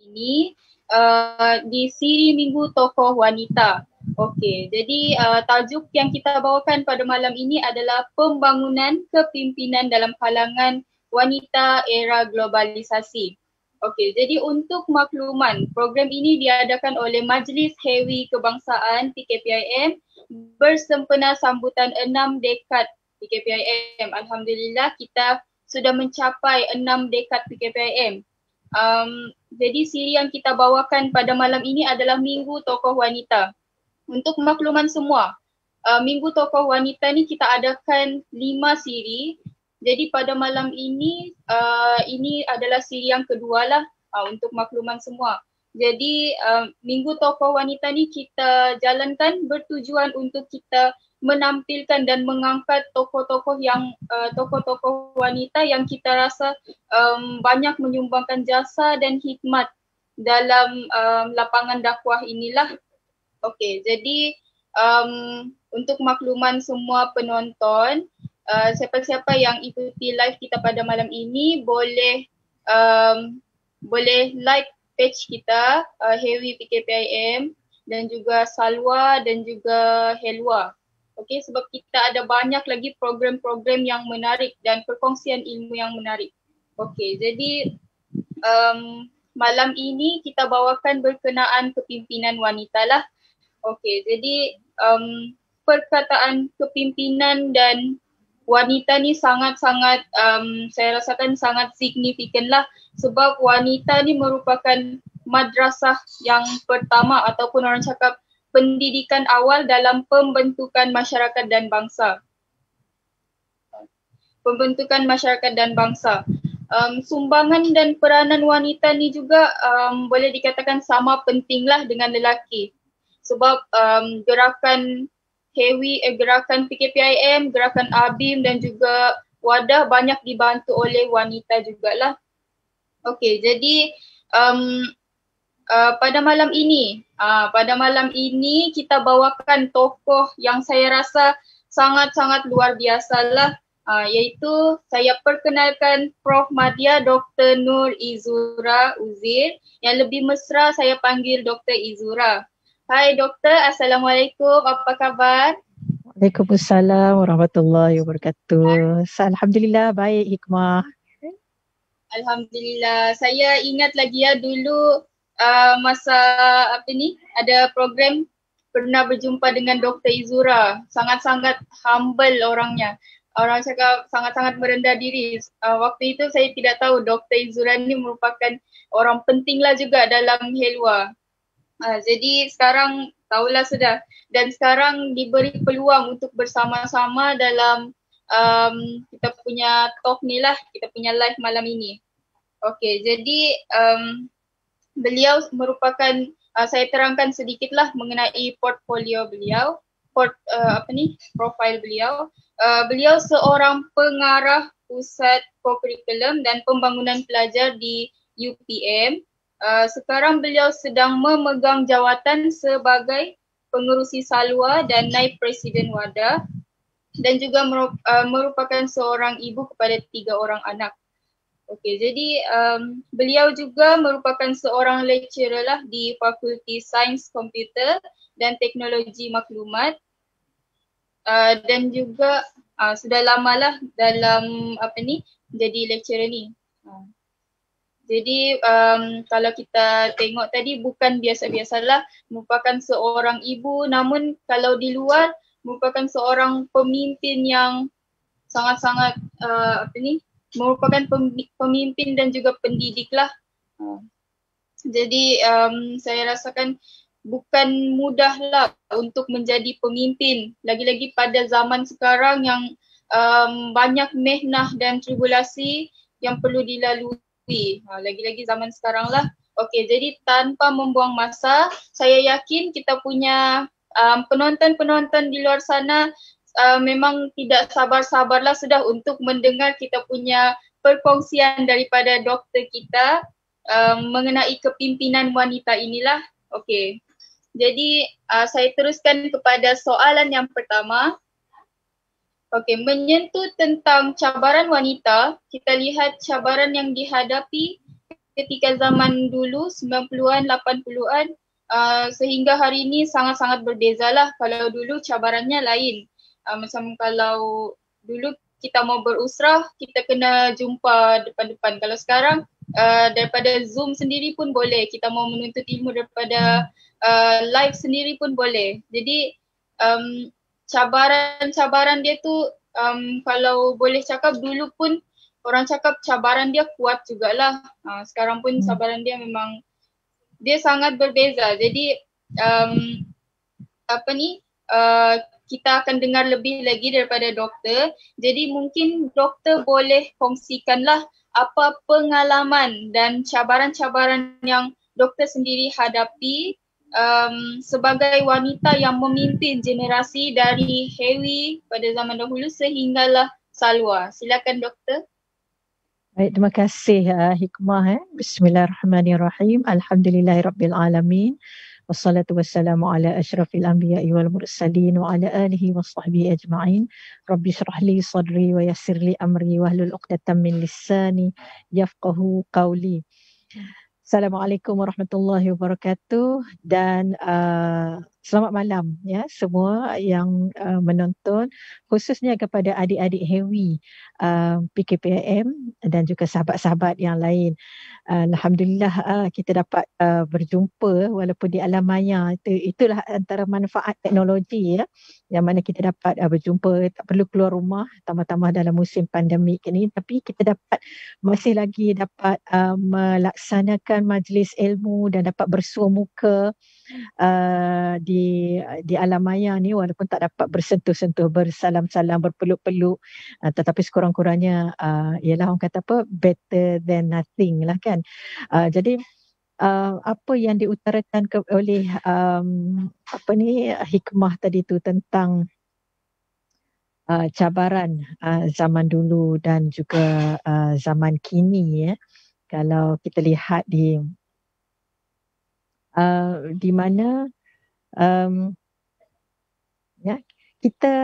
ini di siri Minggu Tokoh Wanita. Okey, jadi tajuk yang kita bawakan pada malam ini adalah pembangunan kepimpinan dalam kalangan wanita era globalisasi. Okey, jadi untuk makluman, program ini diadakan oleh Majlis Hewi Kebangsaan PKPIM bersempena sambutan 6 dekad PKPIM. Alhamdulillah kita sudah mencapai 6 dekad PKPIM. Jadi siri yang kita bawakan pada malam ini adalah Minggu Tokoh Wanita. Untuk makluman semua, Minggu Tokoh Wanita ni kita adakan 5 siri. Jadi pada malam ini, ini adalah siri yang kedua lah untuk makluman semua. Jadi Minggu Tokoh Wanita ni kita jalankan bertujuan untuk kita menampilkan dan mengangkat tokoh-tokoh wanita yang kita rasa banyak menyumbangkan jasa dan hikmat dalam lapangan dakwah inilah. Okey, jadi untuk makluman semua penonton, siapa-siapa yang ikuti live kita pada malam ini boleh like page kita Hewi PKPIM dan juga Salwa dan juga Helwa. Okey, sebab kita ada banyak lagi program-program yang menarik dan perkongsian ilmu yang menarik. Okey, jadi malam ini kita bawakan berkenaan kepimpinan wanita lah. Okey, jadi perkataan kepimpinan dan wanita ni sangat-sangat saya rasakan sangat signifikan lah, sebab wanita ni merupakan madrasah yang pertama ataupun orang cakap pendidikan awal dalam pembentukan masyarakat dan bangsa. Pembentukan masyarakat dan bangsa. Sumbangan dan peranan wanita ni juga boleh dikatakan sama pentinglah dengan lelaki. Sebab gerakan Hewi, gerakan PKPIM, gerakan ABIM dan juga Wadah banyak dibantu oleh wanita jugalah. Okey, jadi pada malam ini kita bawakan tokoh yang saya rasa sangat-sangat luar biasalah, iaitu saya perkenalkan Prof Madya Dr. Nur Izura Uzir, yang lebih mesra saya panggil Dr. Izura. Hai Doktor, Assalamualaikum, apa khabar? Waalaikumsalam warahmatullahi wabarakatuh. Alhamdulillah baik, Hikmah. Alhamdulillah. Saya ingat lagi ya dulu masa ada program pernah berjumpa dengan Dr. Izura. Sangat-sangat humble orangnya. Orang cakap sangat-sangat merendah diri. Waktu itu saya tidak tahu Dr. Izura ni merupakan orang penting lah juga dalam Helwa. Jadi sekarang tahulah sudah, dan sekarang diberi peluang untuk bersama-sama dalam kita punya talk ni lah, kita punya live malam ini. Okey, jadi beliau merupakan, saya terangkan sedikitlah mengenai portfolio beliau, profil beliau. Beliau seorang pengarah pusat kokurikulum dan pembangunan pelajar di UPM. Sekarang beliau sedang memegang jawatan sebagai pengerusi Salwa dan naib presiden Wadah, dan juga merupakan seorang ibu kepada 3 orang anak. Okey, jadi beliau juga merupakan seorang lecturer lah di Fakulti Sains Komputer dan Teknologi Maklumat, dan juga sudah lamalah dalam jadi lecturer ni. Jadi kalau kita tengok tadi bukan biasa-biasalah, merupakan seorang ibu, namun kalau di luar merupakan seorang pemimpin yang sangat-sangat merupakan pemimpin dan juga pendidik lah. Jadi saya rasakan bukan mudah lah untuk menjadi pemimpin, lagi-lagi pada zaman sekarang yang banyak mehnah dan tribulasi yang perlu dilalui. Lagi-lagi zaman sekarang lah. Okey, jadi tanpa membuang masa, saya yakin kita punya penonton-penonton di luar sana memang tidak sabar-sabarlah sudah untuk mendengar kita punya perkongsian daripada doktor kita mengenai kepimpinan wanita inilah. Okey, jadi saya teruskan kepada soalan yang pertama. Okey, menyentuh tentang cabaran wanita, kita lihat cabaran yang dihadapi ketika zaman dulu 90-an, 80-an sehingga hari ini sangat-sangat berbeza lah. Kalau dulu cabarannya lain. Macam kalau dulu kita mau berusrah, kita kena jumpa depan-depan. Kalau sekarang daripada Zoom sendiri pun boleh. Kita mau menuntut ilmu daripada live sendiri pun boleh. Jadi cabaran-cabaran dia tu kalau boleh cakap dulu pun orang cakap cabaran dia kuat jugalah. Sekarang pun cabaran dia memang dia sangat berbeza. Jadi kita akan dengar lebih lagi daripada doktor. Jadi mungkin doktor boleh kongsikanlah apa pengalaman dan cabaran-cabaran yang doktor sendiri hadapi sebagai wanita yang memimpin generasi dari Hewi pada zaman dahulu sehinggalah Salwa. Silakan doktor. Baik, terima kasih Hikmah. Bismillahirrahmanirrahim. Alhamdulillahirrabbilalamin. Wassalatu wassalamu ala asyrafil anbiya'i wal mursalin wa ala alihi wa sahbihi ajma'in. Rabbi syrah li sadri wa yassir li amri wahlul 'uqdatam min lisani yafqahu qawli. Assalamualaikum warahmatullahi wabarakatuh dan selamat malam ya semua yang menonton, khususnya kepada adik-adik Hewi PKPM dan juga sahabat-sahabat yang lain. Alhamdulillah kita dapat berjumpa walaupun di alam maya. Itulah antara manfaat teknologi ya, yang mana kita dapat berjumpa, tak perlu keluar rumah, tambah-tambah dalam musim pandemik ini, tapi kita dapat masih lagi dapat melaksanakan majlis ilmu dan dapat bersua muka di alam maya ni, walaupun tak dapat bersentuh-sentuh, bersalam-salam, berpeluk-peluk, tetapi sekurang-kurangnya ialah orang kata apa, better than nothing lah kan. Jadi apa yang diutarakan oleh Hikmah tadi tu tentang cabaran zaman dulu dan juga zaman kini ya. Kalau kita lihat di mana ya, kita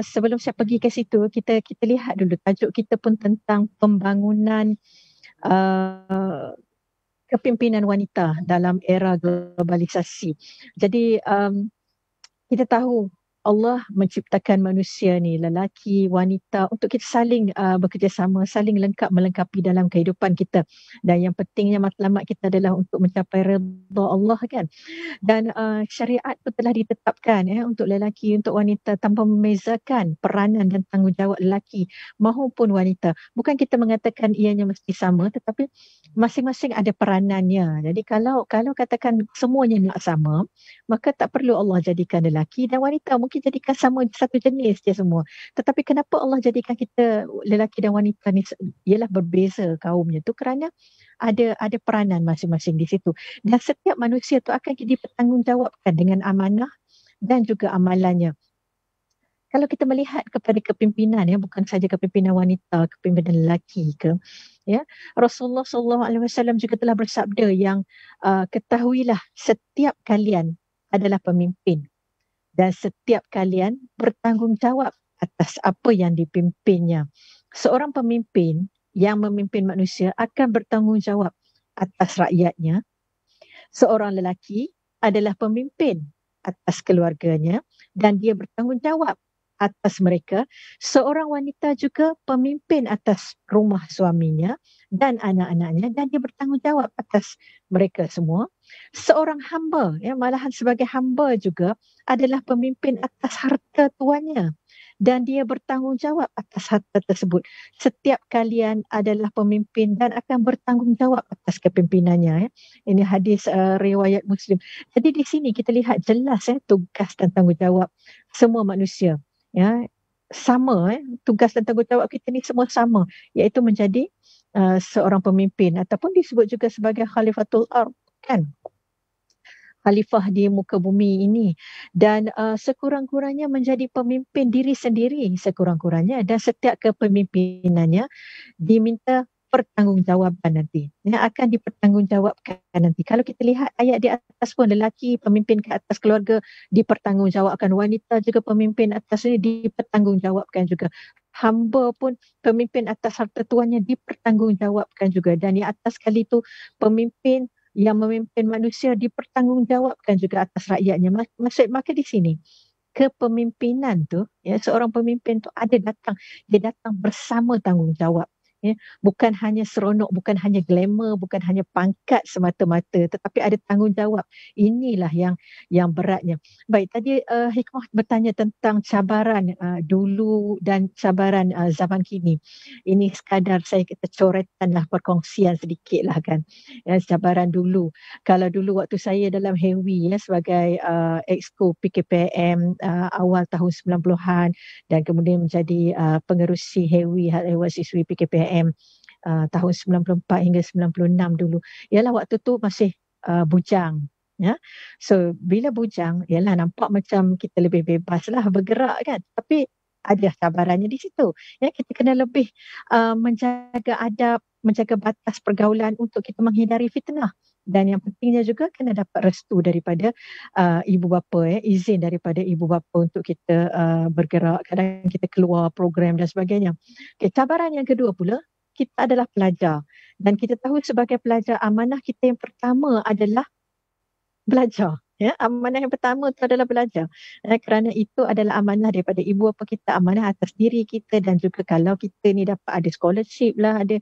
sebelum saya pergi ke situ, kita lihat dulu tajuk kita pun tentang pembangunan kepimpinan wanita dalam era globalisasi. Jadi kita tahu Allah menciptakan manusia ni, lelaki, wanita, untuk kita saling bekerjasama, saling melengkapi dalam kehidupan kita. Dan yang pentingnya matlamat kita adalah untuk mencapai redha Allah kan. Dan syariat pun telah ditetapkan untuk lelaki, untuk wanita, tanpa membezakan peranan dan tanggungjawab lelaki maupun wanita. Bukan kita mengatakan ianya mesti sama, tetapi masing-masing ada peranannya. Jadi kalau katakan semuanya nak sama, maka tak perlu Allah jadikan lelaki dan wanita, mungkin jadikan sama satu jenis je semua. Tetapi kenapa Allah jadikan kita lelaki dan wanita ni ialah berbeza kaumnya tu, kerana ada peranan masing-masing di situ. Dan setiap manusia tu akan dipertanggungjawabkan dengan amanah dan juga amalannya. Kalau kita melihat kepada kepimpinan ya, bukan saja kepimpinan wanita, kepimpinan lelaki ke ya, Rasulullah SAW juga telah bersabda yang ketahuilah setiap kalian adalah pemimpin dan setiap kalian bertanggungjawab atas apa yang dipimpinnya. Seorang pemimpin yang memimpin manusia akan bertanggungjawab atas rakyatnya. Seorang lelaki adalah pemimpin atas keluarganya dan dia bertanggungjawab atas mereka. Seorang wanita juga pemimpin atas rumah suaminya dan anak-anaknya dan dia bertanggungjawab atas mereka semua. Seorang hamba, malahan sebagai hamba juga adalah pemimpin atas harta tuannya dan dia bertanggungjawab atas harta tersebut. Setiap kalian adalah pemimpin dan akan bertanggungjawab atas kepimpinannya. Ini hadis riwayat Muslim. Jadi di sini kita lihat jelas tugas dan tanggungjawab semua manusia. Ya, sama tugas dan tanggungjawab kita ni semua sama, iaitu menjadi seorang pemimpin ataupun disebut juga sebagai khalifatul ard kan, khalifah di muka bumi ini, dan sekurang-kurangnya menjadi pemimpin diri sendiri sekurang-kurangnya, dan setiap kepemimpinannya diminta pertanggungjawaban nanti, yang akan dipertanggungjawabkan nanti. Kalau kita lihat ayat di atas pun, lelaki pemimpin ke atas keluarga dipertanggungjawabkan, wanita juga pemimpin atas ini dipertanggungjawabkan juga, hamba pun pemimpin atas harta tuannya dipertanggungjawabkan juga, dan di atas sekali tu pemimpin yang memimpin manusia dipertanggungjawabkan juga atas rakyatnya. Maksud maka di sini kepemimpinan tu, ya, seorang pemimpin tu dia datang bersama tanggungjawab, ya, bukan hanya seronok, bukan hanya glamour, bukan hanya pangkat semata-mata, tetapi ada tanggungjawab. Inilah yang beratnya. Baik, tadi Hikmah bertanya tentang cabaran dulu dan cabaran zaman kini. Ini sekadar saya kata coretanlah, perkongsian sedikit lah kan, ya, cabaran dulu. Kalau dulu waktu saya dalam Hewi, ya, sebagai exco PKPM awal tahun 90-an, dan kemudian menjadi pengerusi Hewi Hewan Siswi PKPM tahun 94 hingga 96 dulu. Ialah waktu tu masih bujang, ya. So bila bujang, ialah nampak macam kita lebih bebas lah bergerak kan. Tapi ada cabarannya di situ. Ya, kita kena lebih menjaga adab, menjaga batas pergaulan untuk kita menghindari fitnah. Dan yang pentingnya juga kena dapat restu daripada ibu bapa, izin daripada ibu bapa untuk kita bergerak. Kadang kita keluar program dan sebagainya. Okay, cabaran yang kedua pula, kita adalah pelajar. Dan kita tahu sebagai pelajar, amanah kita yang pertama adalah belajar. Ya, amanah yang pertama itu adalah belajar. Kerana itu adalah amanah daripada ibu bapa kita, amanah atas diri kita, dan juga kalau kita ni dapat ada scholarship lah, ada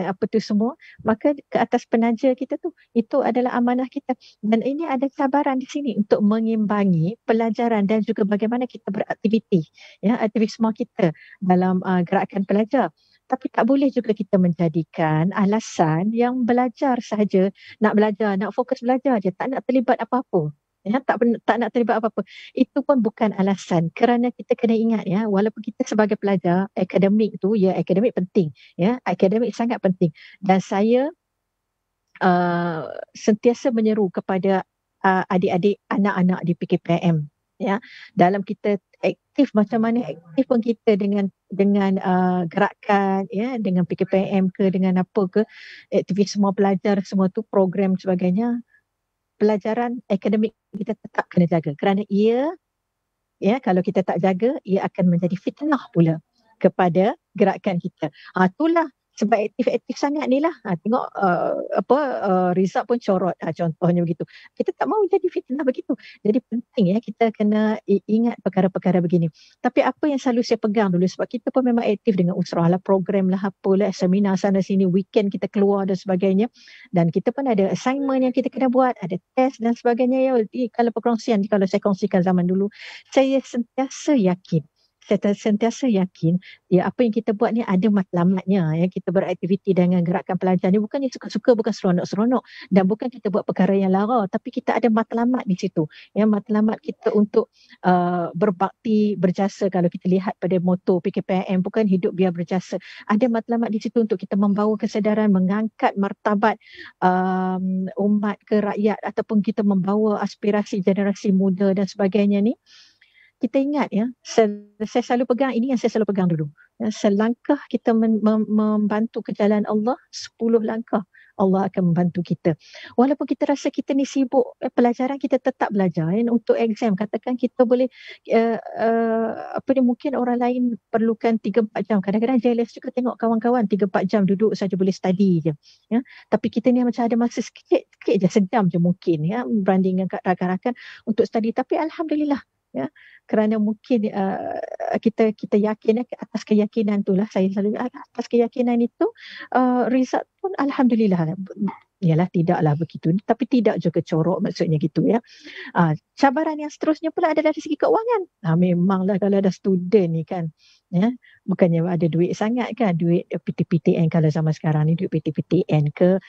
apa tu semua, maka ke atas penaja kita tu, itu adalah amanah kita. Dan ini ada cabaran di sini untuk mengimbangi pelajaran dan juga bagaimana kita beraktiviti, ya, aktivisme kita dalam gerakan pelajar. Tapi tak boleh juga kita menjadikan alasan yang belajar sahaja, nak belajar, nak fokus belajar je, tak nak terlibat apa-apa. Ya, tak nak terlibat apa-apa. Itu pun bukan alasan, kerana kita kena ingat, ya, walaupun kita sebagai pelajar, akademik tu, ya, akademik penting, ya, akademik sangat penting. Dan saya sentiasa menyeru kepada adik-adik, anak-anak di PKPM, ya, dalam kita aktif macam mana aktif pun kita dengan gerakan, ya, dengan PKPM ke, dengan apa ke, aktivisme pelajar semua tu, program sebagainya, pelajaran akademik kita tetap kena jaga, kerana ia, ya, kalau kita tak jaga, ia akan menjadi fitnah pula kepada gerakan kita. Itulah sebab aktif-aktif sangat ni lah. Tengok result pun corot, contohnya begitu. Kita tak mahu jadi fitnah begitu. Jadi penting, ya, kita kena ingat perkara-perkara begini. Tapi apa yang selalu saya pegang dulu, sebab kita pun memang aktif dengan usrah lah, program lah, apalah, seminar sana sini, weekend kita keluar dan sebagainya. Dan kita pun ada assignment yang kita kena buat, ada test dan sebagainya. Ya, kalau perkongsian, kalau saya kongsikan zaman dulu, saya sentiasa yakin, ya, apa yang kita buat ni ada matlamatnya, ya. Kita beraktiviti dengan gerakan pelajar ni bukannya suka-suka, bukan seronok-seronok, dan bukan kita buat perkara yang lara, tapi kita ada matlamat di situ, ya, matlamat kita untuk berbakti, berjasa. Kalau kita lihat pada moto PKPM, bukan hidup biar berjasa, ada matlamat di situ untuk kita membawa kesedaran, mengangkat martabat umat ke rakyat, ataupun kita membawa aspirasi generasi muda dan sebagainya ni. Kita ingat, ya, saya selalu pegang, ini yang saya selalu pegang dulu, ya, selangkah kita membantu ke jalan Allah, 10 langkah Allah akan membantu kita. Walaupun kita rasa kita ni sibuk pelajaran, kita tetap belajar, ya. Untuk exam, katakan kita boleh mungkin orang lain perlukan 3-4 jam, kadang-kadang jealous juga tengok kawan-kawan 3-4 jam duduk saja boleh study je, ya. Tapi kita ni macam ada masa sikit je, sejam je mungkin, ya, berbanding dengan rakan-rakan untuk study. Tapi Alhamdulillah, ya, kerana mungkin kita yakin, atas keyakinan itulah, saya selalu atas keyakinan itu result pun Alhamdulillah. Yalah, tidaklah begitu, tapi tidak juga corok, maksudnya gitu, ya. Cabaran yang seterusnya pula adalah dari segi keuangan. Memanglah kalau ada student ni kan, ya, bukannya ada duit sangat kan, duit PTPTN kalau zaman sekarang ni, duit PTPTN ke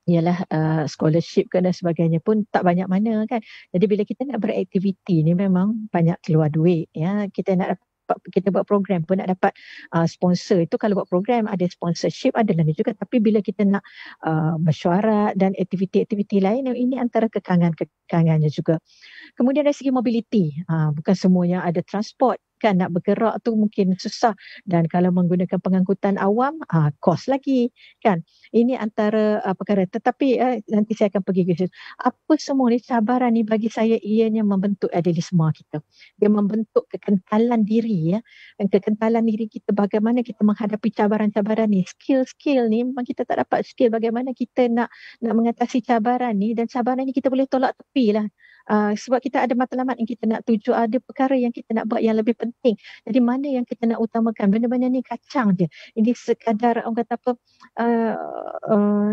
ialah scholarship ke dan sebagainya pun tak banyak mana kan. Jadi bila kita nak beraktiviti ni memang banyak keluar duit, ya. Kita buat program pun nak dapat sponsor. Itu kalau buat program ada sponsorship, ada lain juga. Tapi bila kita nak mesyuarat dan aktiviti-aktiviti lain, ini antara kekangannya juga. Kemudian dari segi mobility, bukan semuanya ada transport kan, nak bergerak tu mungkin susah, dan kalau menggunakan pengangkutan awam, kos lagi kan. Ini antara perkara, tetapi nanti saya akan pergi ke situ. Apa semua ni cabaran ni bagi saya ianya membentuk idealisme kita. Dia membentuk kekentalan diri, ya. Dan kekentalan diri kita, bagaimana kita menghadapi cabaran-cabaran ni. Skill-skill ni memang kita tak dapat skill bagaimana kita nak mengatasi cabaran ni, dan cabaran ni kita boleh tolak tepi lah. Sebab kita ada matlamat yang kita nak tuju, ada perkara yang kita nak buat yang lebih penting. Jadi mana yang kita nak utamakan? Benda-benda ni kacang je. Ini sekadar orang kata apa,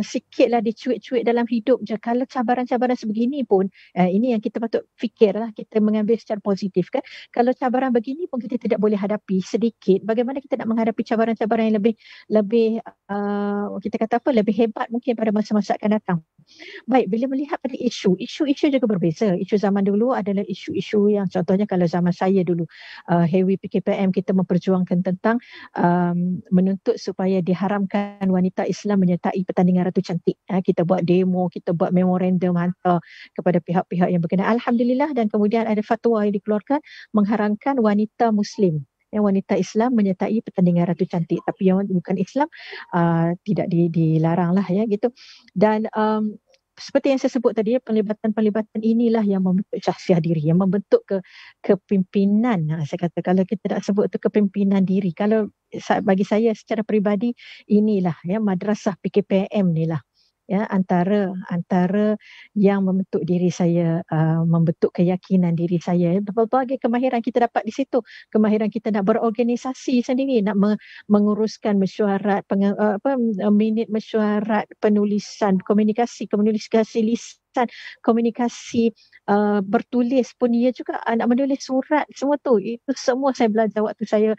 sikitlah dicuit-cuit dalam hidup je. Kalau cabaran-cabaran sebegini pun, ini yang kita patut fikirlah, kita mengambil secara positif kan. Kalau cabaran begini pun kita tidak boleh hadapi sedikit, bagaimana kita nak menghadapi cabaran-cabaran yang lebih kita kata apa, lebih hebat mungkin pada masa-masa akan datang. Baik, bila melihat pada isu juga berbeza. Isu zaman dulu adalah isu-isu yang contohnya kalau zaman saya dulu, Hewi PKPM, kita memperjuangkan tentang menuntut supaya diharamkan wanita Islam menyertai pertandingan Ratu Cantik. Kita buat demo, kita buat memorandum hantar kepada pihak-pihak yang berkenaan. Alhamdulillah, dan kemudian ada fatwa yang dikeluarkan mengharamkan wanita Muslim, yang wanita Islam menyertai pertandingan Ratu Cantik, tapi yang bukan Islam tidak dilarang lah, ya gitu. Dan seperti yang saya sebut tadi, penglibatan-penglibatan inilah yang membentuk syahsiah diri, yang membentuk kepimpinan. Saya kata kalau kita nak sebut tu kepimpinan diri, kalau bagi saya secara peribadi, inilah ya madrasah PKPM ni lah, ya, antara yang membentuk diri saya, membentuk keyakinan diri saya. Berbagai kemahiran kita dapat di situ. Kemahiran kita nak berorganisasi sendiri, nak menguruskan mesyuarat, minit mesyuarat, penulisan, komunikasi lisan, komunikasi bertulis pun ia juga, nak menulis surat, semua tu. Itu semua saya belajar waktu saya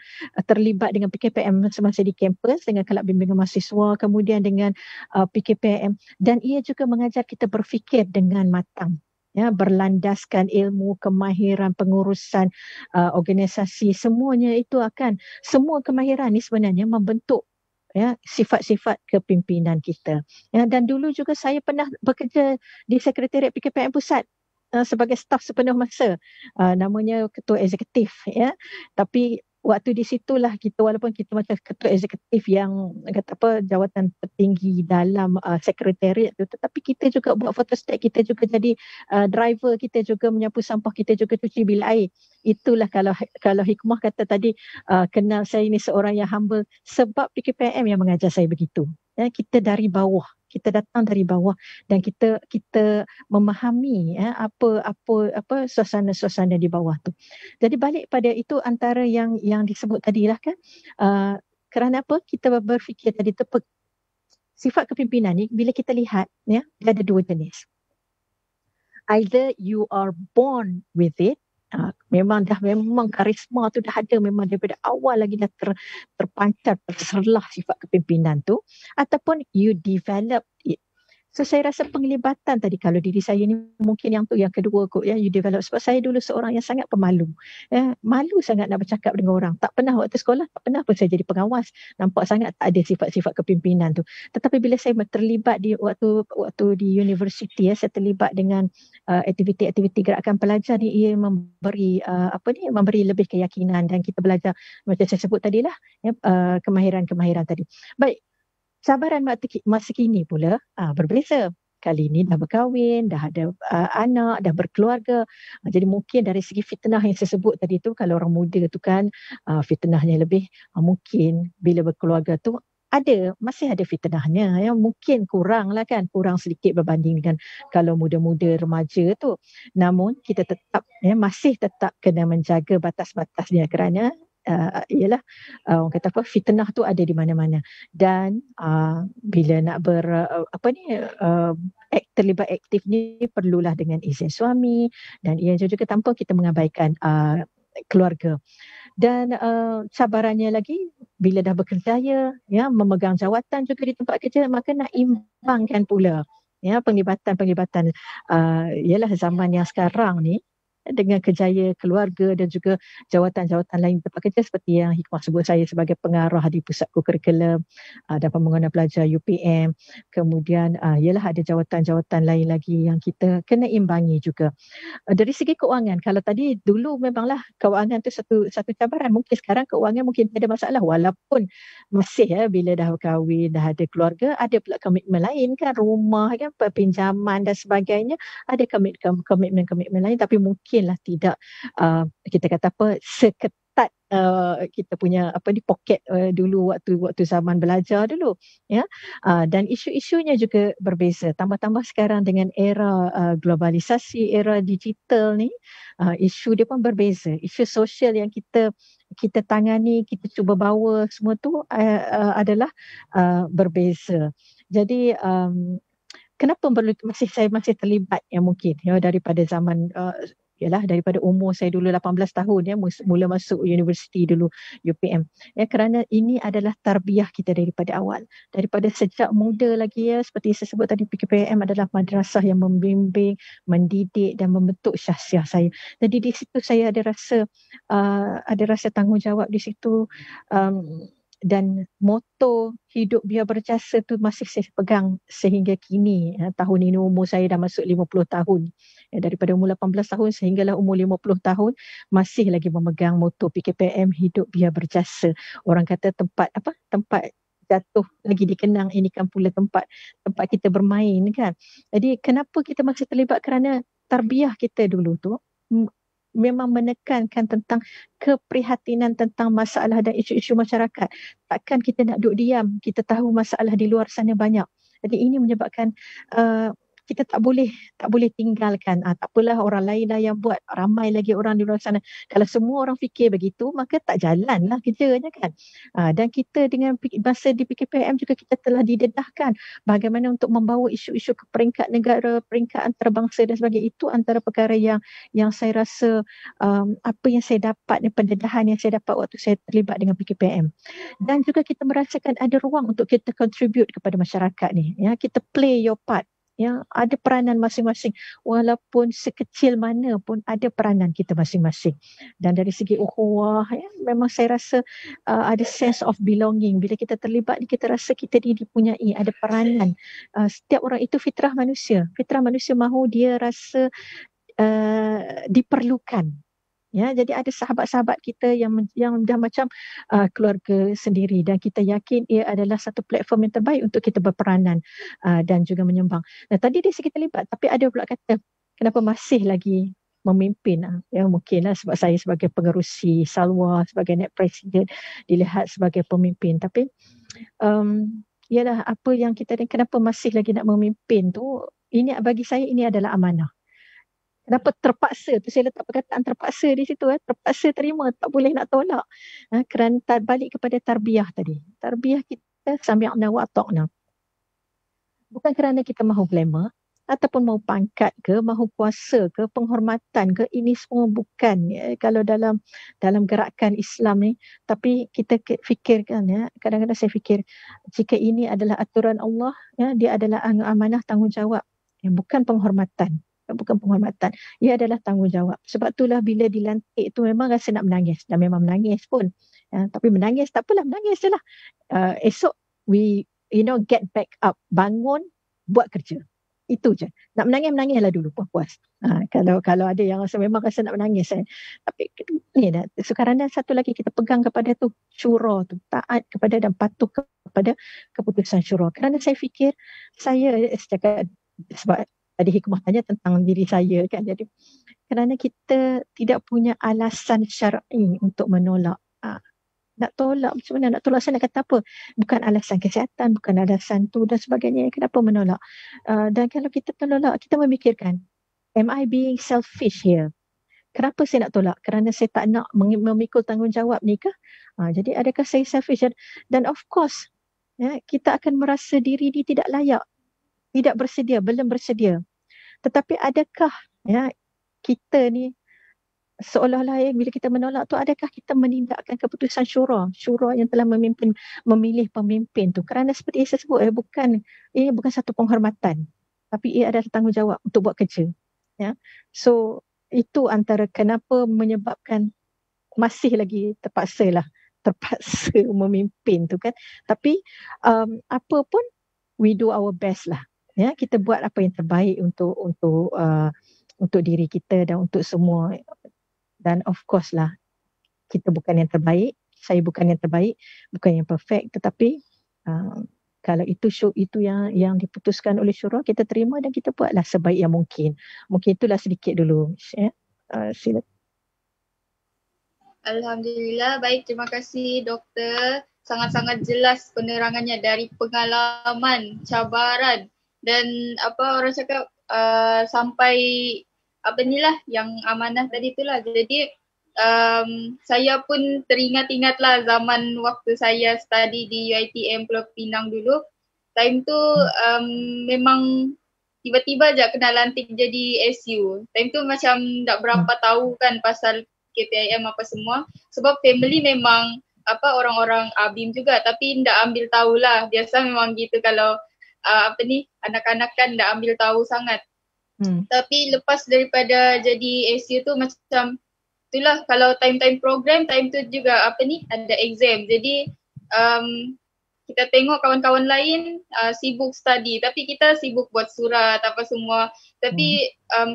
terlibat dengan PKPM semasa di kampus, dengan kelab bimbingan mahasiswa, kemudian dengan PKPM. Dan ia juga mengajar kita berfikir dengan matang, ya, berlandaskan ilmu, kemahiran, pengurusan organisasi, semuanya itu semua kemahiran ni sebenarnya membentuk, ya, sifat-sifat kepimpinan kita. Ya, dan dulu juga saya pernah bekerja di Sekretariat PKPM Pusat sebagai staf sepenuh masa, namanya ketua eksekutif, ya. Tapi waktu di situlah kita, walaupun kita macam ketua eksekutif yang kata apa, jawatan tertinggi dalam sekretariat tu, tetapi kita juga buat photostat, kita juga jadi driver, kita juga menyapu sampah, kita juga cuci bil air. Itulah kalau hikmah kata tadi, kenal saya ini seorang yang humble sebab PKPM yang mengajar saya begitu. Ya, kita dari bawah, kita datang dari bawah, dan kita memahami apa suasana-suasana di bawah tu. Jadi balik pada itu, antara yang disebut tadi lah kan, kerana apa kita berfikir tadi, sifat kepimpinan ni bila kita lihat, ya, dia ada dua jenis. Either you are born with it, memang karisma tu dah ada, memang daripada awal lagi dah terpancar, terserlah sifat kepimpinan tu, ataupun you develop it. So saya rasa penglibatan tadi, kalau diri saya ni mungkin yang kedua kot, ya, you develop. Sebab saya dulu seorang yang sangat pemalu, ya, malu sangat nak bercakap dengan orang. Tak pernah waktu sekolah, tak pernah pun saya jadi pengawas. Nampak sangat tak ada sifat-sifat kepimpinan tu. Tetapi bila saya terlibat di waktu di universiti, ya, saya terlibat dengan aktiviti-aktiviti gerakan pelajar ni, ia memberi memberi lebih keyakinan, dan kita belajar macam saya sebut tadilah, ya, kemahiran-kemahiran tadi. Baik. Cabaran masa kini pula berbeza. Kali ini dah berkahwin, dah ada anak, dah berkeluarga. Jadi mungkin dari segi fitnah yang saya sebut tadi tu, kalau orang muda tu kan fitnahnya lebih, mungkin bila berkeluarga tu masih ada fitnahnya, ya, mungkin kurang sedikit berbanding dengan kalau muda-muda remaja tu. Namun kita masih tetap kena menjaga batas-batasnya, kerana ialah orang kata apa, fitnah tu ada di mana-mana. Dan bila nak terlibat aktif ni, perlulah dengan izin suami, dan ia juga tanpa kita mengabaikan keluarga. Dan cabarannya lagi, bila dah berkerjaya, ya, memegang jawatan juga di tempat kerja, maka nak imbangkan pula, ya, penglibatan ialah zaman yang sekarang ni, dengan kejayaan keluarga dan juga jawatan-jawatan lain tempat kerja seperti yang Hikmah sebut, saya sebagai pengarah di pusat kurikulum dan pembangunan pelajar UPM. Kemudian ialah ada jawatan-jawatan lain lagi yang kita kena imbangi juga. Dari segi keuangan, kalau tadi dulu memanglah keuangan tu satu cabaran, mungkin sekarang keuangan mungkin tidak ada masalah, walaupun masih bila dah kahwin, dah ada keluarga, ada pula komitmen lain kan, rumah kan, pinjaman dan sebagainya, ada komitmen lain, tapi mungkinlah tidak kita kata apa, seketat kita punya apa di poket dulu waktu zaman belajar dulu, ya. Dan isu-isunya juga berbeza, tambah-tambah sekarang dengan era globalisasi, era digital ni, isu dia pun berbeza. Isu sosial yang kita tangani, kita cuba bawa semua tu adalah berbeza. Jadi kenapa saya masih terlibat yang mungkin ya daripada zaman ialah daripada umur saya dulu 18 tahun ya, mula masuk universiti dulu UPM ya, kerana ini adalah tarbiyah kita daripada awal, daripada sejak muda lagi ya, seperti saya sebut tadi, PKPM adalah madrasah yang membimbing, mendidik dan membentuk syahsiah saya. Jadi di situ saya ada rasa tanggungjawab di situ, dan moto hidup biar berjasa tu masih saya pegang sehingga kini. Tahun ini umur saya dah masuk 50 tahun. Daripada umur 18 tahun sehinggalah umur 50 tahun masih lagi memegang moto PKPM hidup biar berjasa. Orang kata tempat jatuh lagi dikenang, ini kan pula tempat kita bermain kan. Jadi kenapa kita masih terlibat, kerana tarbiyah kita dulu tu memang menekankan tentang keprihatinan tentang masalah dan isu-isu masyarakat. Takkan kita nak duduk diam, kita tahu masalah di luar sana banyak. Jadi ini menyebabkan kita tak boleh tinggalkan. Tak apalah orang lain lah yang buat, ramai lagi orang di luar sana. Kalau semua orang fikir begitu, maka tak jalanlah kerjanya kan. Dan kita dengan masa di PKPM juga kita telah didedahkan bagaimana untuk membawa isu-isu ke peringkat negara, peringkat antarabangsa dan sebagainya. Itu antara perkara yang saya rasa apa yang saya dapat, pendedahan yang saya dapat waktu saya terlibat dengan PKPM. Dan juga kita merasakan ada ruang untuk kita contribute kepada masyarakat ni. Ya, kita play your part. Ya, ada peranan masing-masing, walaupun sekecil mana pun ada peranan kita masing-masing. Dan dari segi ukhuwah ya, memang saya rasa ada sense of belonging. Bila kita terlibat ni, kita rasa kita dipunyai ada peranan. Setiap orang itu fitrah manusia mahu dia rasa diperlukan. Ya, jadi ada sahabat-sahabat kita yang dah macam keluarga sendiri, dan kita yakin ia adalah satu platform yang terbaik untuk kita berperanan dan juga menyumbang. Nah, tadi dari segi terlibat, tapi ada pula kata kenapa masih lagi memimpin. Ya, mungkinlah sebab saya sebagai pengerusi Salwa, sebagai net presiden dilihat sebagai pemimpin, tapi ialah apa yang kita, kenapa masih lagi nak memimpin tu, ini bagi saya ini adalah amanah. Kenapa terpaksa tu, saya letak perkataan terpaksa di situ, terpaksa terima, tak boleh nak tolak. Kerana balik kepada tarbiyah tadi. Tarbiyah kita sami'na wa ata'na. Bukan kerana kita mahu glamour ataupun mahu pangkat ke, mahu kuasa ke, penghormatan ke, ini semua bukan kalau dalam gerakan Islam ni. Tapi kita fikirkan ya, kadang-kadang saya fikir jika ini adalah aturan Allah, ya, dia adalah amanah tanggungjawab, bukan penghormatan. Ia adalah tanggungjawab. Sebab itulah bila dilantik tu memang rasa nak menangis, dan memang menangis pun. Tapi menangis tak apalah, menangis je lah. Esok we get back up, bangun, buat kerja. Itu je. Nak menangislah dulu, puas-puas. Kalau ada yang memang rasa nak menangis. Tapi ni dah. Sekarang satu lagi kita pegang kepada tu, syura tu, taat kepada dan patuh kepada keputusan syura. Kerana saya fikir, saya setakat, sebab tadi Hikmah tanya tentang diri saya kan, jadi kerana kita tidak punya alasan syar'i untuk menolak. Nak tolak macam mana? Nak tolak saya nak kata apa? Bukan alasan kesihatan, bukan alasan tu dan sebagainya. Kenapa menolak? Dan kalau kita tolak, kita memikirkan, am I being selfish here? Kenapa saya nak tolak? Kerana saya tak nak memikul tanggungjawab ni ke? Jadi adakah saya selfish? Dan of course, ya, kita akan merasa diri ni tidak layak, tidak bersedia, belum bersedia. Tetapi adakah ya kita ni seolah-olah bila kita menolak tu, adakah kita menindakkan keputusan syura yang telah memilih pemimpin tu? Kerana seperti saya sebut, ini bukan satu penghormatan, tapi ia adalah tanggungjawab untuk buat kerja. Ya. So itu antara kenapa menyebabkan masih lagi terpaksa memimpin tu kan. Tapi apa pun we do our best lah. Ya, kita buat apa yang terbaik untuk diri kita dan untuk semua. Dan of course lah, kita bukan yang terbaik, saya bukan yang terbaik, bukan yang perfect, tetapi kalau itu yang diputuskan oleh syura, kita terima dan kita buatlah sebaik yang mungkin. Mungkin itulah sedikit dulu. Sila. Alhamdulillah, baik, terima kasih doktor. Sangat-sangat jelas penerangannya dari pengalaman, cabaran dan apa orang cakap sampai apa ni lah yang amanah tadi tu lah. Jadi saya pun teringat-ingatlah zaman waktu saya study di UiTM Pulau Pinang dulu. Time tu memang tiba-tiba je kena lantik jadi SU. Time tu macam tak berapa tahu kan pasal KPIM apa semua. Sebab family memang apa orang-orang ABIM juga tapi ndak ambil tahulah. Biasa memang gitu kalau anak-anak kan ndak ambil tahu sangat. Tapi lepas daripada jadi SU tu macam itulah kalau time-time program, time tu juga ada exam. Jadi kita tengok kawan-kawan lain sibuk study tapi kita sibuk buat surat apa semua. Tapi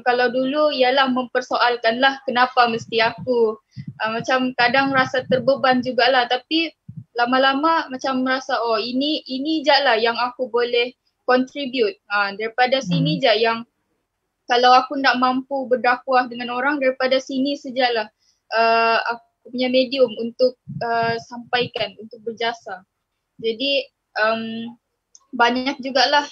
kalau dulu ialah mempersoalkan lah kenapa mesti aku. Macam kadang rasa terbeban jugalah tapi lama-lama macam merasa oh ini je lah yang aku boleh contribute. Daripada sini je yang kalau aku nak mampu berdakwah dengan orang, daripada sini sejalah aku punya medium untuk sampaikan, untuk berjasa. Jadi banyak jugalah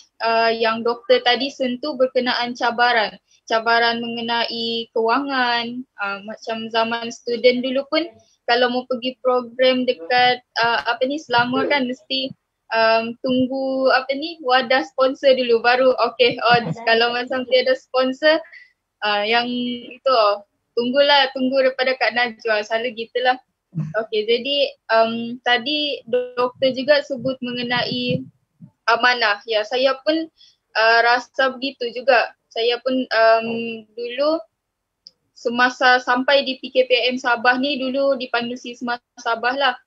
yang doktor tadi sentuh berkenaan cabaran. Cabaran mengenai kewangan, macam zaman student dulu pun kalau mau pergi program dekat Selangor kan mesti tunggu wadah sponsor dulu baru okay odds. Kalau macam tiada sponsor yang itu tunggu daripada Kak Najwa, selalu gitulah. Okay, jadi tadi doktor juga sebut mengenai amanah. Ya, saya pun rasa begitu juga. Saya pun dulu semasa sampai di PKPM Sabah ni dulu dipanggil Sisma Sabah lah.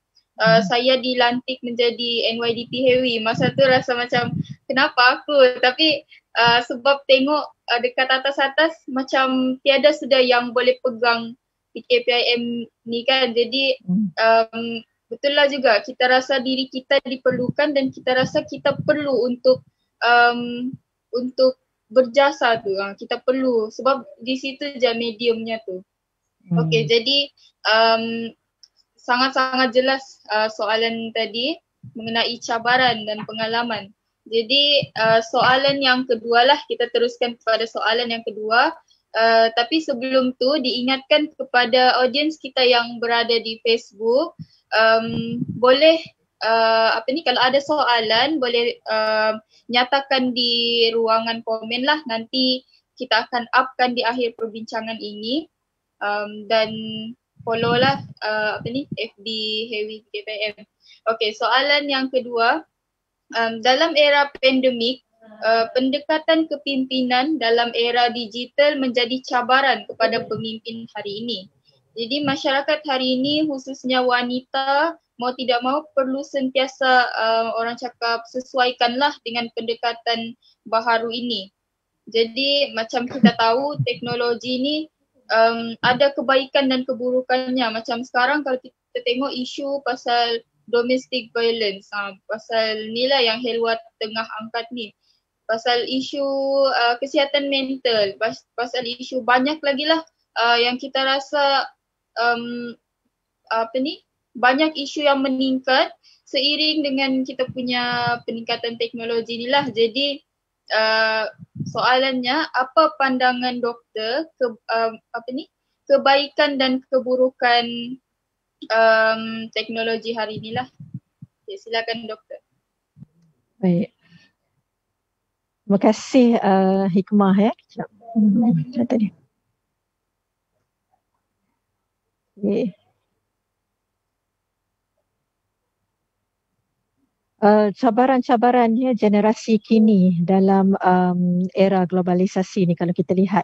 Saya dilantik menjadi NYDP Hewi. Masa tu rasa macam kenapa aku? Tapi sebab tengok dekat atas-atas macam tiada sudah yang boleh pegang PKPIM ni kan. Jadi betul lah juga kita rasa diri kita diperlukan dan kita rasa kita perlu untuk berjasa tu. Kita perlu sebab di situ je mediumnya tu. Okay, jadi sangat-sangat jelas soalan tadi mengenai cabaran dan pengalaman. Jadi soalan yang kedua lah, kita teruskan kepada soalan yang kedua. Tapi sebelum tu diingatkan kepada audiens kita yang berada di Facebook, boleh kalau ada soalan boleh nyatakan di ruangan komen lah. Nanti kita akan upkan di akhir perbincangan ini. Dan follow lah FB Hewi KPM. Okay, soalan yang kedua. Dalam era pandemik, pendekatan kepimpinan dalam era digital menjadi cabaran kepada pemimpin hari ini. Jadi masyarakat hari ini khususnya wanita mau tidak mau perlu sentiasa orang cakap sesuaikanlah dengan pendekatan baharu ini. Jadi macam kita tahu teknologi ni ada kebaikan dan keburukannya. Macam sekarang kalau kita tengok isu pasal domestic violence, pasal ni lah yang Helwa tengah angkat ni. Pasal isu kesihatan mental, pasal isu banyak lagi lah yang kita rasa banyak isu yang meningkat seiring dengan kita punya peningkatan teknologi ni lah. Jadi soalannya, apa pandangan doktor kebaikan dan keburukan teknologi hari ni lah. Okay, silakan doktor. Baik. Terima kasih Hikmah ya. Macam tadi. Okay. Cabaran-cabarannya generasi kini dalam era globalisasi ni kalau kita lihat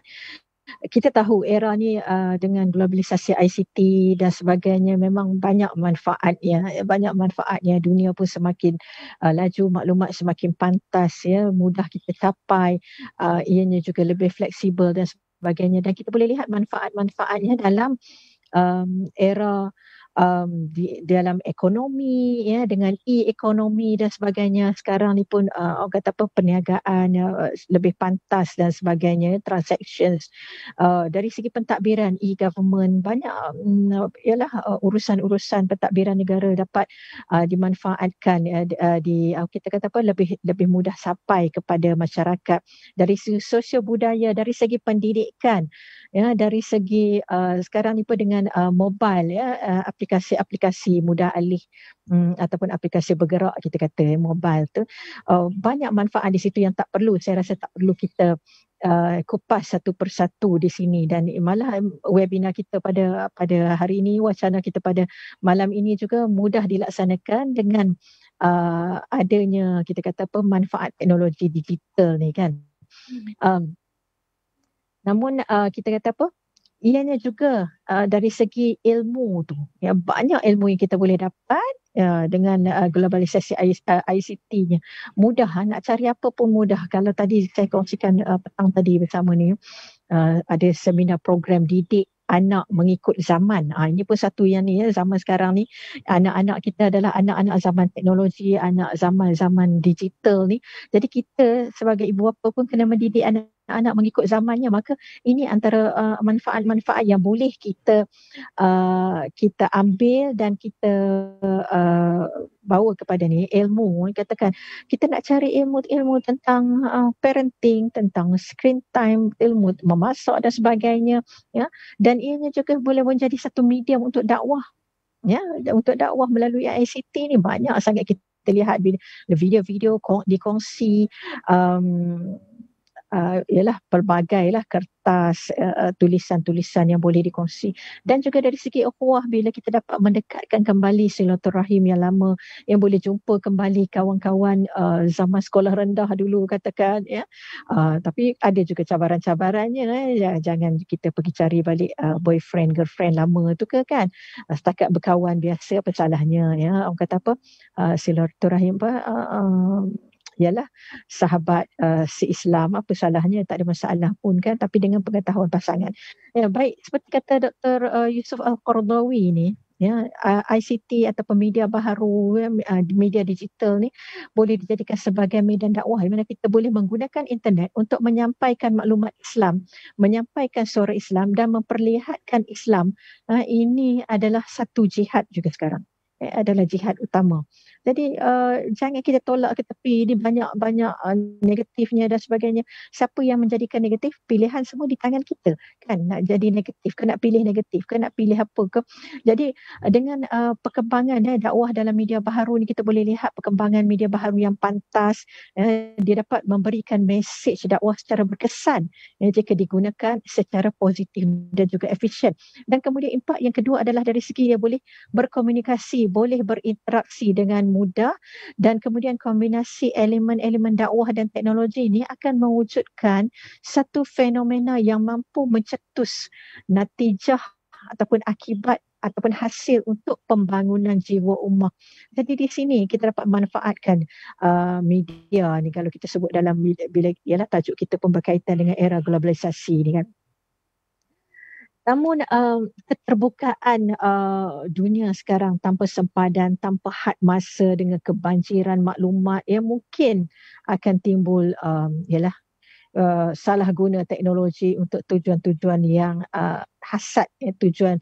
kita tahu era ni dengan globalisasi ICT dan sebagainya memang banyak manfaatnya, dunia pun semakin laju, maklumat semakin pantas, ya, mudah kita capai, ianya juga lebih fleksibel dan sebagainya, dan kita boleh lihat manfaat-manfaatnya dalam era di dalam ekonomi, ya, dengan e-ekonomi dan sebagainya. Sekarang ni pun orang kata apa, perniagaan lebih pantas dan sebagainya, transactions dari segi pentadbiran e-government banyak, ialah urusan-urusan pentadbiran negara dapat dimanfaatkan, kita kata apa, lebih mudah sampai kepada masyarakat. Dari segi sosial budaya, dari segi pendidikan, ya, dari segi sekarang ni pun dengan mobile, ya, aplikasi-aplikasi mudah alih, ataupun aplikasi bergerak, kita kata mobile tu, banyak manfaat di situ yang tak perlu, saya rasa tak perlu kita kupas satu persatu di sini. Dan malah webinar kita pada hari ini, wacana kita pada malam ini juga mudah dilaksanakan dengan adanya, kita kata apa, manfaat teknologi digital ni kan. Namun kita kata apa, ianya juga dari segi ilmu tu, ya, banyak ilmu yang kita boleh dapat dengan globalisasi ICT-nya. Mudah, nak cari apa pun mudah. Kalau tadi saya kongsikan petang tadi bersama ni, ada seminar program didik anak mengikut zaman. Ini pun satu yang ni, ya, zaman sekarang ni anak-anak kita adalah anak-anak zaman teknologi, anak zaman digital ni. Jadi kita sebagai ibu bapa pun kena mendidik anak-anak mengikut zamannya. Maka ini antara manfaat-manfaat yang boleh kita ambil dan kita bawa kepada ni ilmu. Katakan kita nak cari ilmu tentang parenting, tentang screen time, ilmu memasak dan sebagainya, ya, dan ianya juga boleh menjadi satu medium untuk dakwah, ya, untuk dakwah melalui ICT ni. Banyak sangat kita lihat video-video dikongsi, ialah pelbagai lah kertas, tulisan-tulisan yang boleh dikongsi. Dan juga dari segi ukhuwah, bila kita dapat mendekatkan kembali silaturahim yang lama, yang boleh jumpa kembali kawan-kawan zaman sekolah rendah dulu, katakan, ya. Tapi ada juga cabaran-cabarannya, ya. Jangan kita pergi cari balik boyfriend, girlfriend lama tu ke, kan. Setakat berkawan biasa, apa salahnya, ya. Orang kata apa, silaturahim ialah sahabat se-Islam, apa salahnya, tak ada masalah pun, kan, tapi dengan pengetahuan pasangan. Ya, baik, seperti kata Dr. Yusuf Al-Qaradawi ni, ya, ICT ataupun media baharu, media digital ni boleh dijadikan sebagai medan dakwah, di mana kita boleh menggunakan internet untuk menyampaikan maklumat Islam, menyampaikan suara Islam dan memperlihatkan Islam. Ini adalah satu jihad juga sekarang, adalah jihad utama. Jadi jangan kita tolak ke tepi, ini banyak negatifnya dan sebagainya. Siapa yang menjadikan negatif? Pilihan semua di tangan kita, kan, nak jadi negatif ke, nak pilih negatif ke, nak pilih apa ke. Jadi dengan perkembangan dakwah dalam media baharu ni, kita boleh lihat perkembangan media baharu yang pantas. Dia dapat memberikan mesej dakwah secara berkesan, jika digunakan secara positif dan juga efisien. Dan kemudian impak yang kedua adalah dari segi dia boleh berkomunikasi, boleh berinteraksi dengan mudah, dan kemudian kombinasi elemen-elemen dakwah dan teknologi ini akan mewujudkan satu fenomena yang mampu mencetus natijah ataupun akibat ataupun hasil untuk pembangunan jiwa ummah. Jadi di sini kita dapat manfaatkan media ni, kalau kita sebut dalam bila ialah tajuk kita pun berkaitan dengan era globalisasi ni, kan. Namun keterbukaan dunia sekarang tanpa sempadan, tanpa had masa, dengan kebanjiran maklumat yang mungkin akan timbul ialah salah guna teknologi untuk tujuan-tujuan yang hasad, tujuan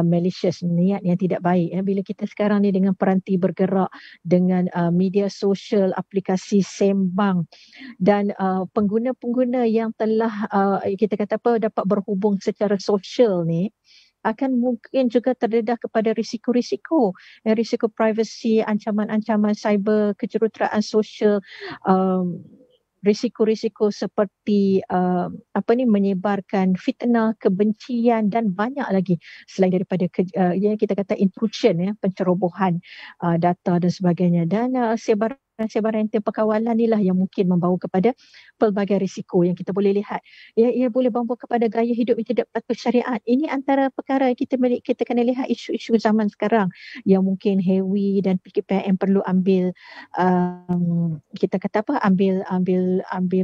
malicious, niat yang tidak baik. Bila kita sekarang ni dengan peranti bergerak, dengan media sosial, aplikasi sembang, dan pengguna-pengguna yang telah kita kata apa, dapat berhubung secara sosial ni, akan mungkin juga terdedah kepada risiko-risiko privacy, ancaman-ancaman cyber, kejuruteraan sosial, risiko-risiko seperti menyebarkan fitnah, kebencian dan banyak lagi selain daripada yang kita kata intrusion, pencerobohan data dan sebagainya. Dan sebaran sebaran perkawalan inilah yang mungkin membawa kepada pelbagai risiko yang kita boleh lihat. Ia boleh membawa kepada gaya hidup yang tidak patuh syariat. Ini antara perkara yang kita kena lihat isu-isu zaman sekarang yang mungkin heavy dan PKPM perlu ambil kita kata apa ambil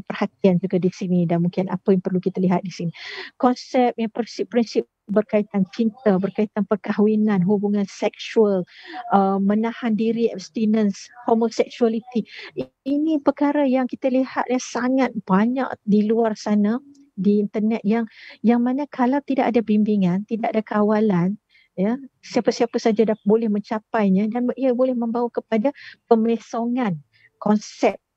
perhatian juga di sini, dan mungkin apa yang perlu kita lihat di sini. Konsep yang prinsip berkaitan cinta, berkaitan perkahwinan, hubungan seksual, menahan diri, abstinence, homosexuality. Ini perkara yang kita lihat yang sangat banyak di luar sana di internet yang mana kalau tidak ada bimbingan, tidak ada kawalan, ya, siapa-siapa saja dah boleh mencapainya, dan ia boleh membawa kepada pemesongan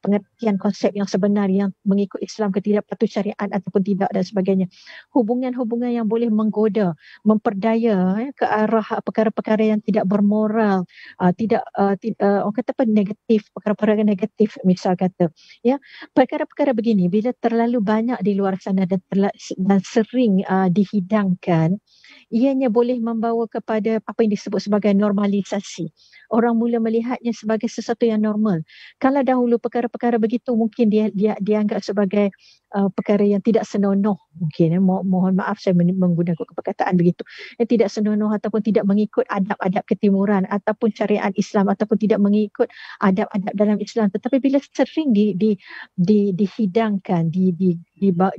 pengertian konsep yang sebenar yang mengikut Islam ke tidak patuh syariat ataupun tidak dan sebagainya. Hubungan-hubungan yang boleh menggoda, memperdaya ke arah perkara-perkara yang tidak bermoral, orang kata apa, negatif, perkara-perkara negatif misal kata. Ya, perkara-perkara begini bila terlalu banyak di luar sana dan sering dihidangkan, ianya boleh membawa kepada apa yang disebut sebagai normalisasi. Orang mula melihatnya sebagai sesuatu yang normal. Kalau dahulu perkara-perkara begitu mungkin dia dianggap sebagai perkara yang tidak senonoh, mungkin mohon maaf saya menggunakan perkataan begitu, yang tidak senonoh ataupun tidak mengikut adab-adab ketimuran ataupun syariat Islam ataupun tidak mengikut adab-adab dalam Islam. Tetapi bila sering dihidangkan,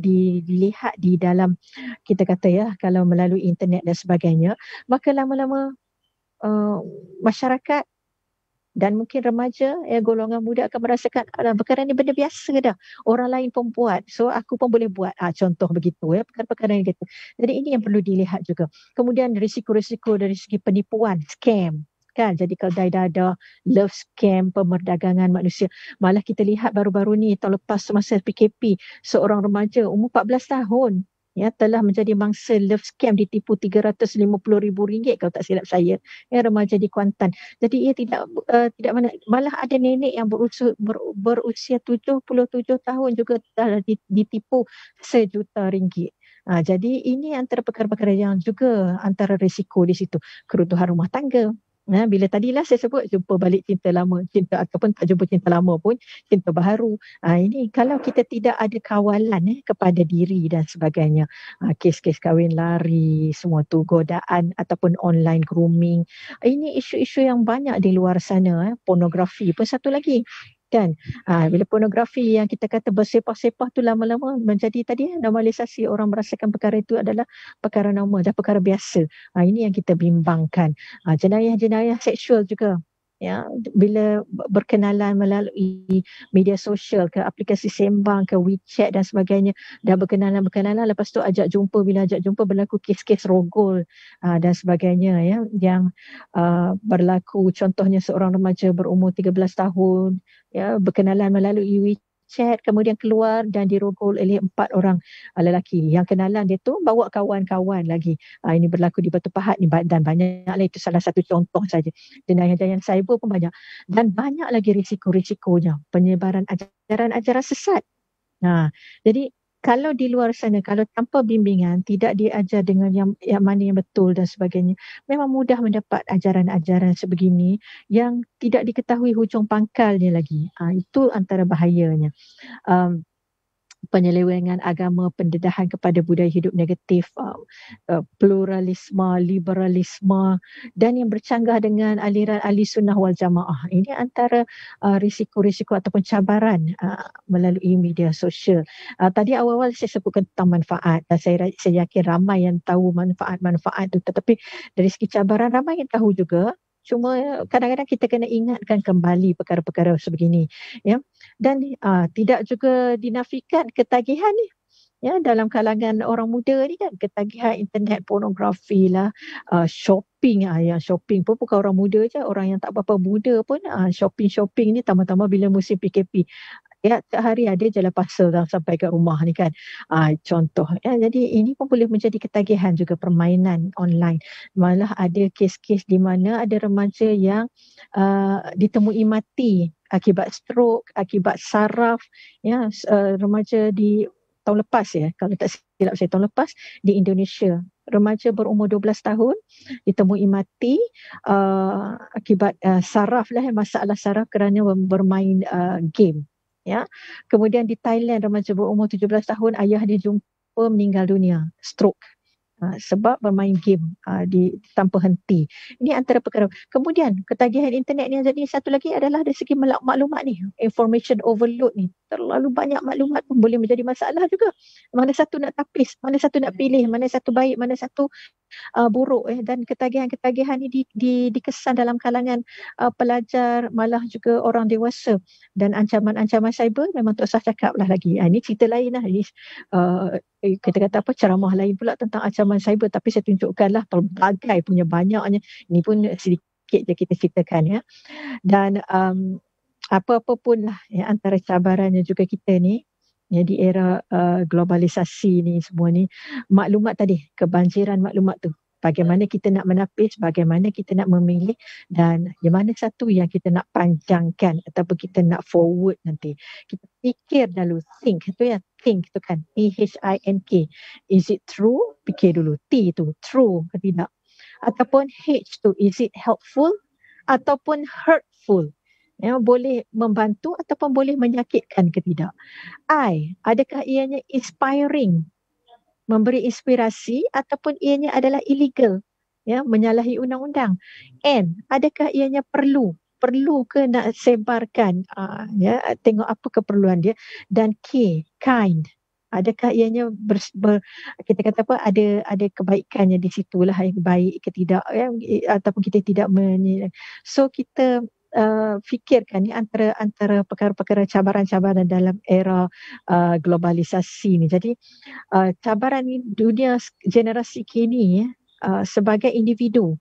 dilihat di dalam, kita kata ya, kalau melalui internet dan sebagainya, maka lama-lama masyarakat dan mungkin remaja, golongan muda akan merasakan perkara ni benda biasa dah. Orang lain pun buat, so aku pun boleh buat. Contoh begitu ya, perkara-perkara yang gitu. Jadi ini yang perlu dilihat juga. Kemudian risiko-risiko dari segi penipuan, scam. Kan? Jadi kalau dah ada love scam, pemerdagangan manusia. Malah kita lihat baru-baru ni, tahun lepas semasa PKP, seorang remaja umur 14 tahun, ya, telah menjadi mangsa love scam, ditipu RM350,000 kalau tak silap saya, ya, remaja di Kuantan. Jadi ia tidak malah ada nenek yang berusia 77 tahun juga telah ditipu RM1,000,000. Jadi ini antara perkara-perkara yang juga antara risiko di situ. Keruntuhan rumah tangga. Bila tadilah saya sebut jumpa balik cinta lama, cinta ataupun tak jumpa cinta lama pun cinta baharu. Ini kalau kita tidak ada kawalan kepada diri dan sebagainya. Kes-kes kahwin lari, semua tu godaan ataupun online grooming. Ini isu-isu yang banyak di luar sana. Pornografi pun satu lagi. Kan? Bila pornografi yang kita kata bersepah-sepah tu lama-lama menjadi tadi normalisasi, orang merasakan perkara itu adalah perkara normal dan perkara biasa. Ini yang kita bimbangkan. Jenayah-jenayah seksual juga, ya, bila berkenalan melalui media sosial ke aplikasi sembang ke WeChat dan sebagainya, dah berkenalan lepas tu bila ajak jumpa berlaku kes-kes rogol dan sebagainya, ya, yang berlaku. Contohnya seorang remaja berumur 13 tahun, ya, berkenalan melalui WeChat, kemudian keluar dan dirogol oleh 4 orang lelaki. Yang kenalan dia tu bawa kawan-kawan lagi. Ini berlaku di Batu Pahat ni, dan banyaklah, itu salah satu contoh saja. Jenayah-jenayah cyber pun banyak, dan banyak lagi risiko-risikonya, penyebaran ajaran-ajaran sesat. Jadi kalau di luar sana, kalau tanpa bimbingan, tidak diajar dengan yang mana yang betul dan sebagainya, memang mudah mendapat ajaran-ajaran sebegini yang tidak diketahui hujung pangkalnya lagi. Itu antara bahayanya. Penyelewengan agama, pendedahan kepada budaya hidup negatif, pluralisme, liberalisme, dan yang bercanggah dengan aliran ahli sunnah wal jamaah. Ini antara risiko-risiko ataupun cabaran melalui media sosial. Tadi awal-awal saya sebutkan tentang manfaat, dan saya yakin ramai yang tahu manfaat-manfaat itu, tetapi dari segi cabaran ramai yang tahu juga. Cuma kadang-kadang kita kena ingatkan kembali perkara-perkara sebegini, ya. Dan tidak juga dinafikan ketagihan ni, ya, dalam kalangan orang muda ni kan, ketagihan internet, pornografi lah, shopping. Yang shopping pun bukan orang muda je, orang yang tak berapa muda pun shopping ni, tambah-tambah bila musim PKP. Ya, setiap hari ada je lah parcel sampai ke rumah ni kan. Contoh. Ya, jadi ini pun boleh menjadi ketagihan juga, permainan online. Malah ada kes-kes di mana ada remaja yang ditemui mati akibat stroke, akibat saraf. Ya, remaja di tahun lepas ya, kalau tak silap saya tahun lepas di Indonesia. Remaja berumur 12 tahun ditemui mati akibat saraf lah, masalah saraf kerana bermain game. Ya. Kemudian di Thailand remaja berumur 17 tahun ayah dia jumpa meninggal dunia, stroke. Sebab bermain game tanpa henti. Ini antara perkara. Kemudian ketagihan internet ni jadi satu lagi adalah dari segi maklumat ni, information overload ni. Terlalu banyak maklumat pun boleh menjadi masalah juga. Mana satu nak tapis, mana satu nak pilih, mana satu baik, mana satu buruk dan ketagihan-ketagihan ni dikesan dalam kalangan pelajar, malah juga orang dewasa. Dan ancaman-ancaman cyber memang tak usah cakap lah lagi. Ini cerita lain lah. Ini kita kata apa, ceramah lain pula tentang ancaman cyber, tapi saya tunjukkanlah pelbagai punya banyaknya. Ini pun sedikit je kita ceritakan ya. Dan apa-apa pun lah ya, antara cabarannya juga kita ni ya, di era globalisasi ni semua ni, maklumat tadi, kebanjiran maklumat tu, bagaimana kita nak menapis, bagaimana kita nak memilih, dan yang mana satu yang kita nak panjangkan ataupun kita nak forward nanti. Kita fikir dulu, think tu ya, think tu kan, T-H-I-N-K. Is it true? Fikir dulu. T tu, true ke tidak? Ataupun H tu, is it helpful ataupun hurtful? Ya, boleh membantu ataupun boleh menyakitkan ke tidak? I, adakah ianya inspiring, memberi inspirasi, ataupun ianya adalah illegal, ya, menyalahi undang-undang? N, adakah ianya perlu ke nak sebarkan, ya, tengok apa keperluan dia. Dan K, kind, adakah ianya kita kata apa, ada kebaikannya di situlah, yang baik ke tidak, ya, ataupun kita tidak so kita fikirkan ni antara perkara-perkara cabaran-cabaran dalam era globalisasi ni. Jadi cabaran ni, dunia generasi kini sebagai individu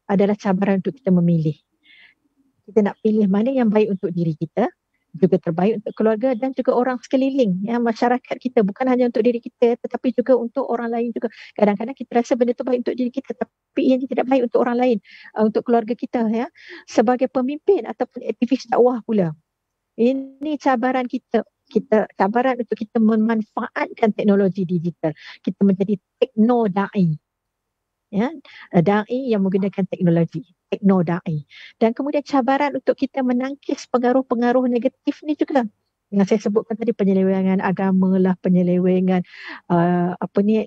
adalah cabaran untuk kita memilih. Kita nak pilih mana yang baik untuk diri kita, juga terbaik untuk keluarga dan juga orang sekeliling, ya, masyarakat kita. Bukan hanya untuk diri kita tetapi juga untuk orang lain juga. Kadang-kadang kita rasa benda tu baik untuk diri kita tapi ia tidak baik untuk orang lain, untuk keluarga kita ya. Sebagai pemimpin ataupun aktivis dakwah pula, ini cabaran cabaran untuk kita memanfaatkan teknologi digital. Kita menjadi tekno-da'i. Ya, da'i yang menggunakan teknologi, tekno-da'i. Dan kemudian cabaran untuk kita menangkis pengaruh-pengaruh negatif ni juga. Yang saya sebutkan tadi, penyelewengan agama lah, penyelewengan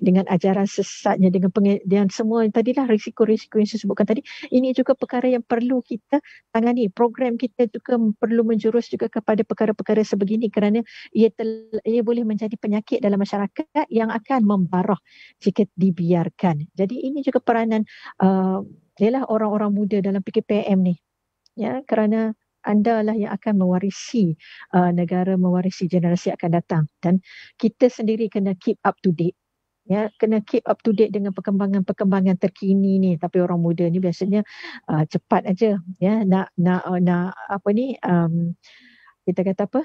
dengan ajaran sesatnya, dengan semua tadilah risiko-risiko yang saya sebutkan tadi. Ini juga perkara yang perlu kita tangani. Program kita juga perlu menjurus juga kepada perkara-perkara sebegini, kerana ia boleh menjadi penyakit dalam masyarakat yang akan membarah jika dibiarkan. Jadi ini juga peranan ialah orang-orang muda dalam PKPM ni, ya, kerana anda lah yang akan mewarisi negara, mewarisi generasi akan datang, dan kita sendiri kena keep up to date, ya, kena keep up to date dengan perkembangan terkini ni. Tapi orang muda ni biasanya cepat aja, ya, nak apa ni, kita kata apa,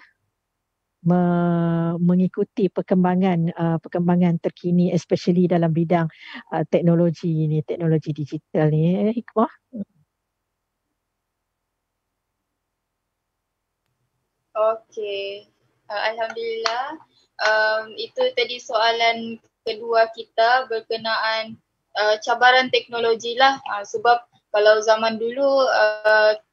mengikuti perkembangan terkini, especially dalam bidang teknologi digital ni. Hikmah. Okey, Alhamdulillah. Itu tadi soalan kedua kita berkenaan cabaran teknologi lah. Sebab kalau zaman dulu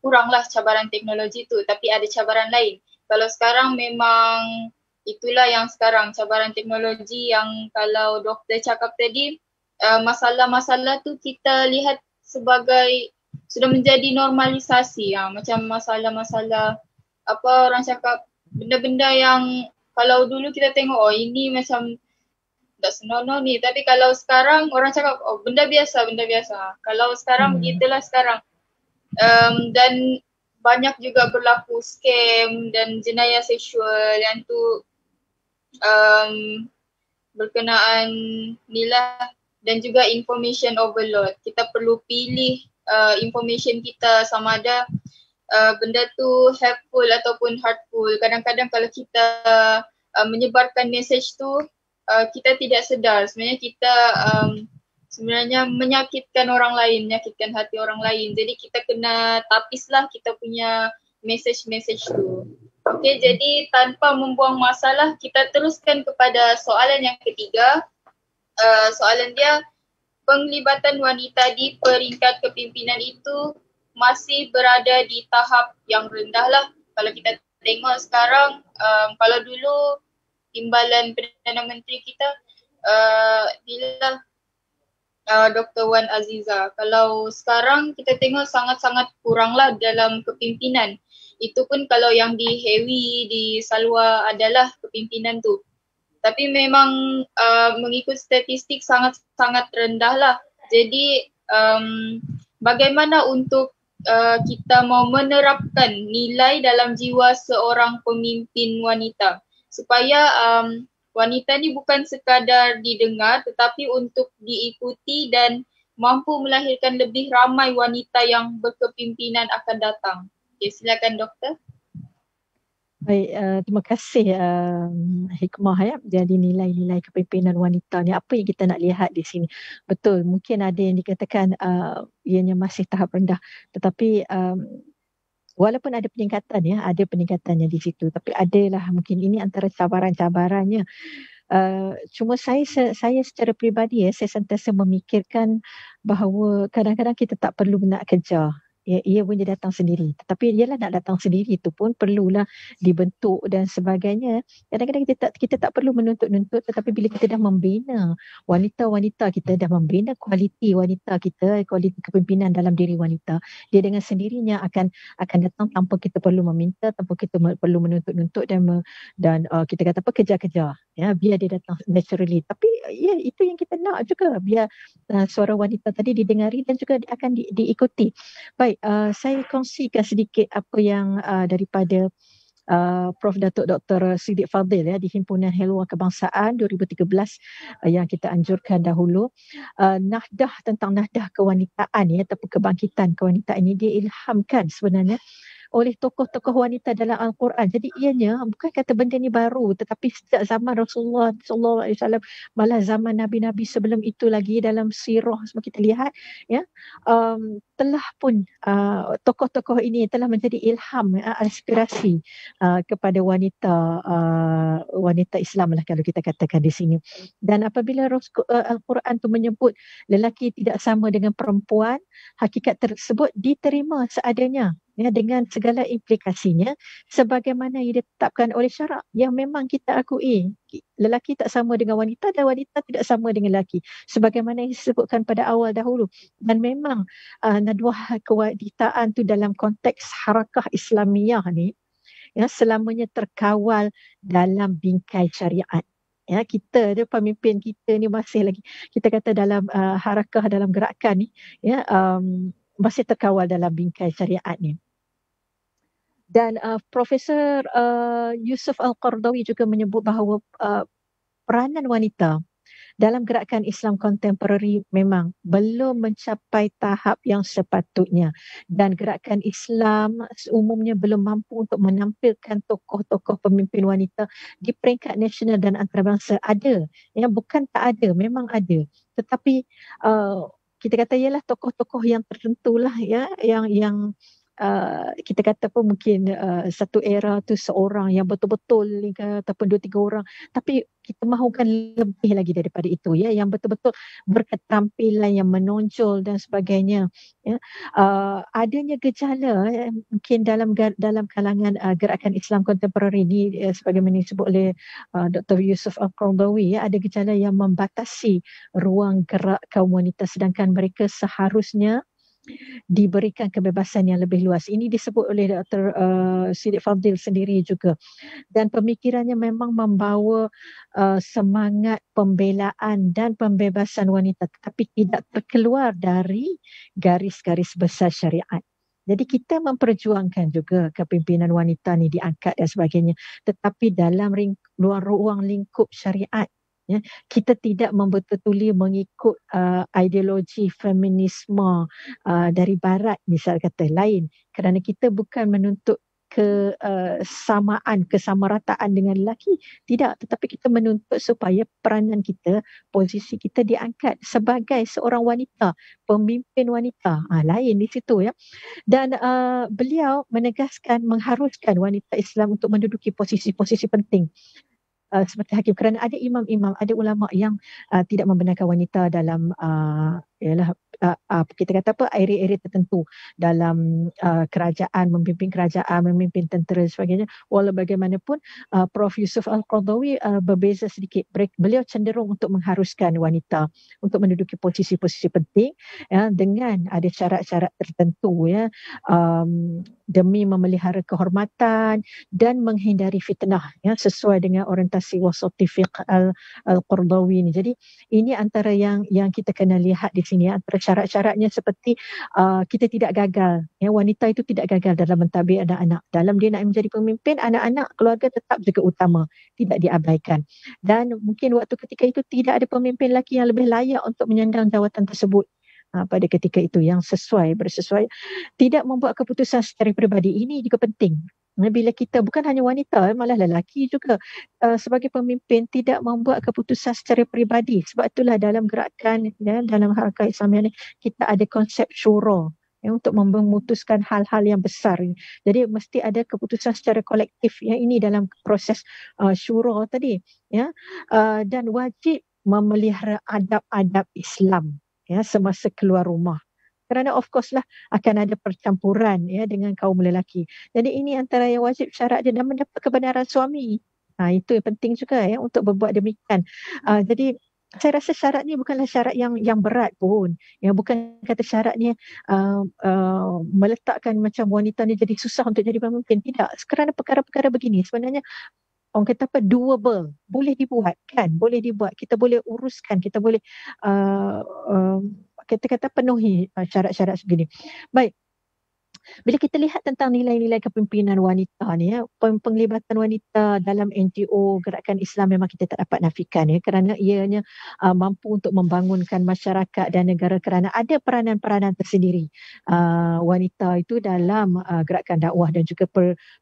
kuranglah cabaran teknologi tu, tapi ada cabaran lain. Kalau sekarang memang itulah yang sekarang, cabaran teknologi yang kalau doktor cakap tadi, masalah-masalah tu kita lihat sebagai sudah menjadi normalisasi. Macam masalah-masalah apa orang cakap, benda-benda yang kalau dulu kita tengok ini macam tak senonoh ni, tapi kalau sekarang orang cakap benda biasa. Kalau sekarang begitulah sekarang. Dan banyak juga berlaku scam dan jenayah seksual yang tu berkenaan nilah, dan juga information overload. Kita perlu pilih information kita sama ada benda tu helpful ataupun hurtful. Kadang-kadang kalau kita menyebarkan message tu, kita tidak sedar sebenarnya kita sebenarnya menyakitkan orang lain, menyakitkan hati orang lain. Jadi kita kena tapislah kita punya message tu. Okey, jadi tanpa membuang masalah, kita teruskan kepada soalan yang ketiga. Soalan dia, penglibatan wanita di peringkat kepimpinan itu masih berada di tahap yang rendah lah. Kalau kita tengok sekarang, kalau dulu timbalan Perdana Menteri kita Dr. Wan Aziza. Kalau sekarang kita tengok sangat-sangat kuranglah dalam kepimpinan. Itu pun kalau yang di Hewi, di Salwa adalah kepimpinan tu. Tapi memang mengikut statistik sangat-sangat rendah lah. Jadi bagaimana untuk kita mau menerapkan nilai dalam jiwa seorang pemimpin wanita supaya wanita ni bukan sekadar didengar tetapi untuk diikuti dan mampu melahirkan lebih ramai wanita yang berkepimpinan akan datang. Okay, silakan doktor. Baik, terima kasih Hikmah ya. Jadi nilai-nilai kepimpinan wanita ni apa yang kita nak lihat di sini. Betul, mungkin ada yang dikatakan ianya masih tahap rendah. Tetapi walaupun ada peningkatan ya, ada peningkatannya di situ. Tapi adalah mungkin ini antara cabaran-cabarannya. Cuma saya secara peribadi ya, saya sentiasa memikirkan bahawa kadang-kadang kita tak perlu nak kejar. Ia pun dia datang sendiri. Tetapi ialah nak datang sendiri itu pun perlulah dibentuk dan sebagainya. Kadang-kadang kita tak perlu menuntut-nuntut, tetapi bila kita dah membina wanita-wanita kita, dah membina kualiti wanita kita, kualiti kepimpinan dalam diri wanita, dia dengan sendirinya akan datang tanpa kita perlu meminta, tanpa kita perlu menuntut-nuntut dan kita kata apa, kejar-kejar. Ya, biar dia datang naturally. Tapi ya, itu yang kita nak juga, biar suara wanita tadi didengari dan juga akan diikuti. Baik, saya kongsikan sedikit apa yang daripada Prof. Datuk Dr. Siddiq Fadil ya, di Himpunan Helwa Kebangsaan 2013 yang kita anjurkan dahulu. Nahdah, tentang nahdah kewanitaan ya, ataupun kebangkitan kewanitaan ini diilhamkan sebenarnya oleh tokoh-tokoh wanita dalam Al-Quran. Jadi ianya bukan kata benda ni baru, tetapi sejak zaman Rasulullah SAW, malah zaman Nabi-Nabi sebelum itu lagi, dalam sirah semua kita lihat ya, telah pun tokoh-tokoh ini telah menjadi ilham, inspirasi kepada wanita Islam lah kalau kita katakan di sini. Dan apabila Al-Quran tu menyebut lelaki tidak sama dengan perempuan, hakikat tersebut diterima seadanya ya, dengan segala implikasinya sebagaimana yang ditetapkan oleh syarak yang memang kita akui. Lelaki tak sama dengan wanita dan wanita tidak sama dengan lelaki sebagaimana yang disebutkan pada awal dahulu. Dan memang nadwah kewanitaan tu dalam konteks harakah Islamiyah ni ya, selamanya terkawal dalam bingkai syariat. Ya, kita dia, pemimpin kita ni masih lagi kita kata dalam harakah, dalam gerakan ni ya, masih terkawal dalam bingkai syariat ni. Dan Profesor Yusuf Al-Qardawi juga menyebut bahawa peranan wanita dalam gerakan Islam kontemporari memang belum mencapai tahap yang sepatutnya, dan gerakan Islam umumnya belum mampu untuk menampilkan tokoh-tokoh pemimpin wanita di peringkat nasional dan antarabangsa. Ada, ya, bukan tak ada, memang ada. Tetapi kita kata ialah tokoh-tokoh yang tertentulah ya, yang kita kata pun mungkin satu era tu seorang yang betul-betul ataupun 2-3 orang, tapi kita mahukan lebih lagi daripada itu ya, yang betul-betul berketerampilan, yang menonjol dan sebagainya ya. Adanya gejala mungkin dalam kalangan gerakan Islam kontemporari ini sebagaimana disebut oleh Dr. Yusuf Al-Qardawi ya, ada gejala yang membatasi ruang gerak kaum wanita sedangkan mereka seharusnya diberikan kebebasan yang lebih luas. Ini disebut oleh Dr. Siddiq Fadil sendiri juga. Dan pemikirannya memang membawa semangat pembelaan dan pembebasan wanita tetapi tidak terkeluar dari garis-garis besar syariat. Jadi kita memperjuangkan juga kepimpinan wanita ni diangkat dan sebagainya, tetapi dalam ruang lingkup syariat. Ya, kita tidak membetuli mengikut ideologi feminisme dari barat misal kata lain, kerana kita bukan menuntut kesamaan, kesamarataan dengan lelaki. Tidak, tetapi kita menuntut supaya peranan kita, posisi kita diangkat sebagai seorang wanita, pemimpin wanita. Lain di situ ya. Dan beliau menegaskan, mengharuskan wanita Islam untuk menduduki posisi-posisi penting. Seperti hakim, kerana ada imam-imam, ada ulama yang tidak membenarkan wanita dalam kita kata apa, area-area tertentu dalam kerajaan, memimpin kerajaan, memimpin tentera dan sebagainya. Walau bagaimanapun Prof Yusuf Al-Qaradawi berbeza sedikit. Beliau cenderung untuk mengharuskan wanita untuk menduduki posisi-posisi penting ya, dengan ada syarat-syarat tertentu ya, demi memelihara kehormatan dan menghindari fitnah ya, sesuai dengan orientasi wasati fiqh Al-Qaradawi ni. Jadi ini antara yang kita kena lihat di sini ya, antara syarat-syaratnya seperti kita tidak gagal ya, wanita itu tidak gagal dalam mentadbir anak-anak. Dalam dia nak menjadi pemimpin, anak-anak, keluarga tetap juga utama, tidak diabaikan. Dan mungkin waktu ketika itu tidak ada pemimpin lelaki yang lebih layak untuk menyandang jawatan tersebut. Pada ketika itu yang bersesuai, tidak membuat keputusan secara peribadi. Ini juga penting. Bila kita, bukan hanya wanita, malah lelaki juga sebagai pemimpin tidak membuat keputusan secara peribadi. Sebab itulah dalam gerakan ya, dalam harakat Islamiah ni kita ada konsep syura ya, untuk memutuskan hal-hal yang besar. Jadi mesti ada keputusan secara kolektif ya, ini dalam proses syura tadi ya. Dan wajib memelihara adab-adab Islam ya semasa keluar rumah. Kerana of course lah akan ada percampuran ya dengan kaum lelaki. Jadi ini antara yang wajib syarat dia, dan mendapat kebenaran suami. Itu yang penting juga ya untuk berbuat demikian. Jadi saya rasa syarat ni bukanlah syarat yang berat pun. Ya, bukan kata syarat ni meletakkan macam wanita ni jadi susah untuk jadi pemimpin. Tidak. Kerana perkara-perkara begini sebenarnya orang kata apa, doable, boleh dibuat kan, boleh dibuat, kita boleh uruskan, kita boleh kita kata penuhi syarat-syarat sebegini. Baik, bila kita lihat tentang nilai-nilai kepimpinan wanita ni ya, penglibatan wanita dalam NGO gerakan Islam memang kita tak dapat nafikan ya, kerana ianya mampu untuk membangunkan masyarakat dan negara, kerana ada peranan-peranan tersendiri wanita itu dalam gerakan dakwah dan juga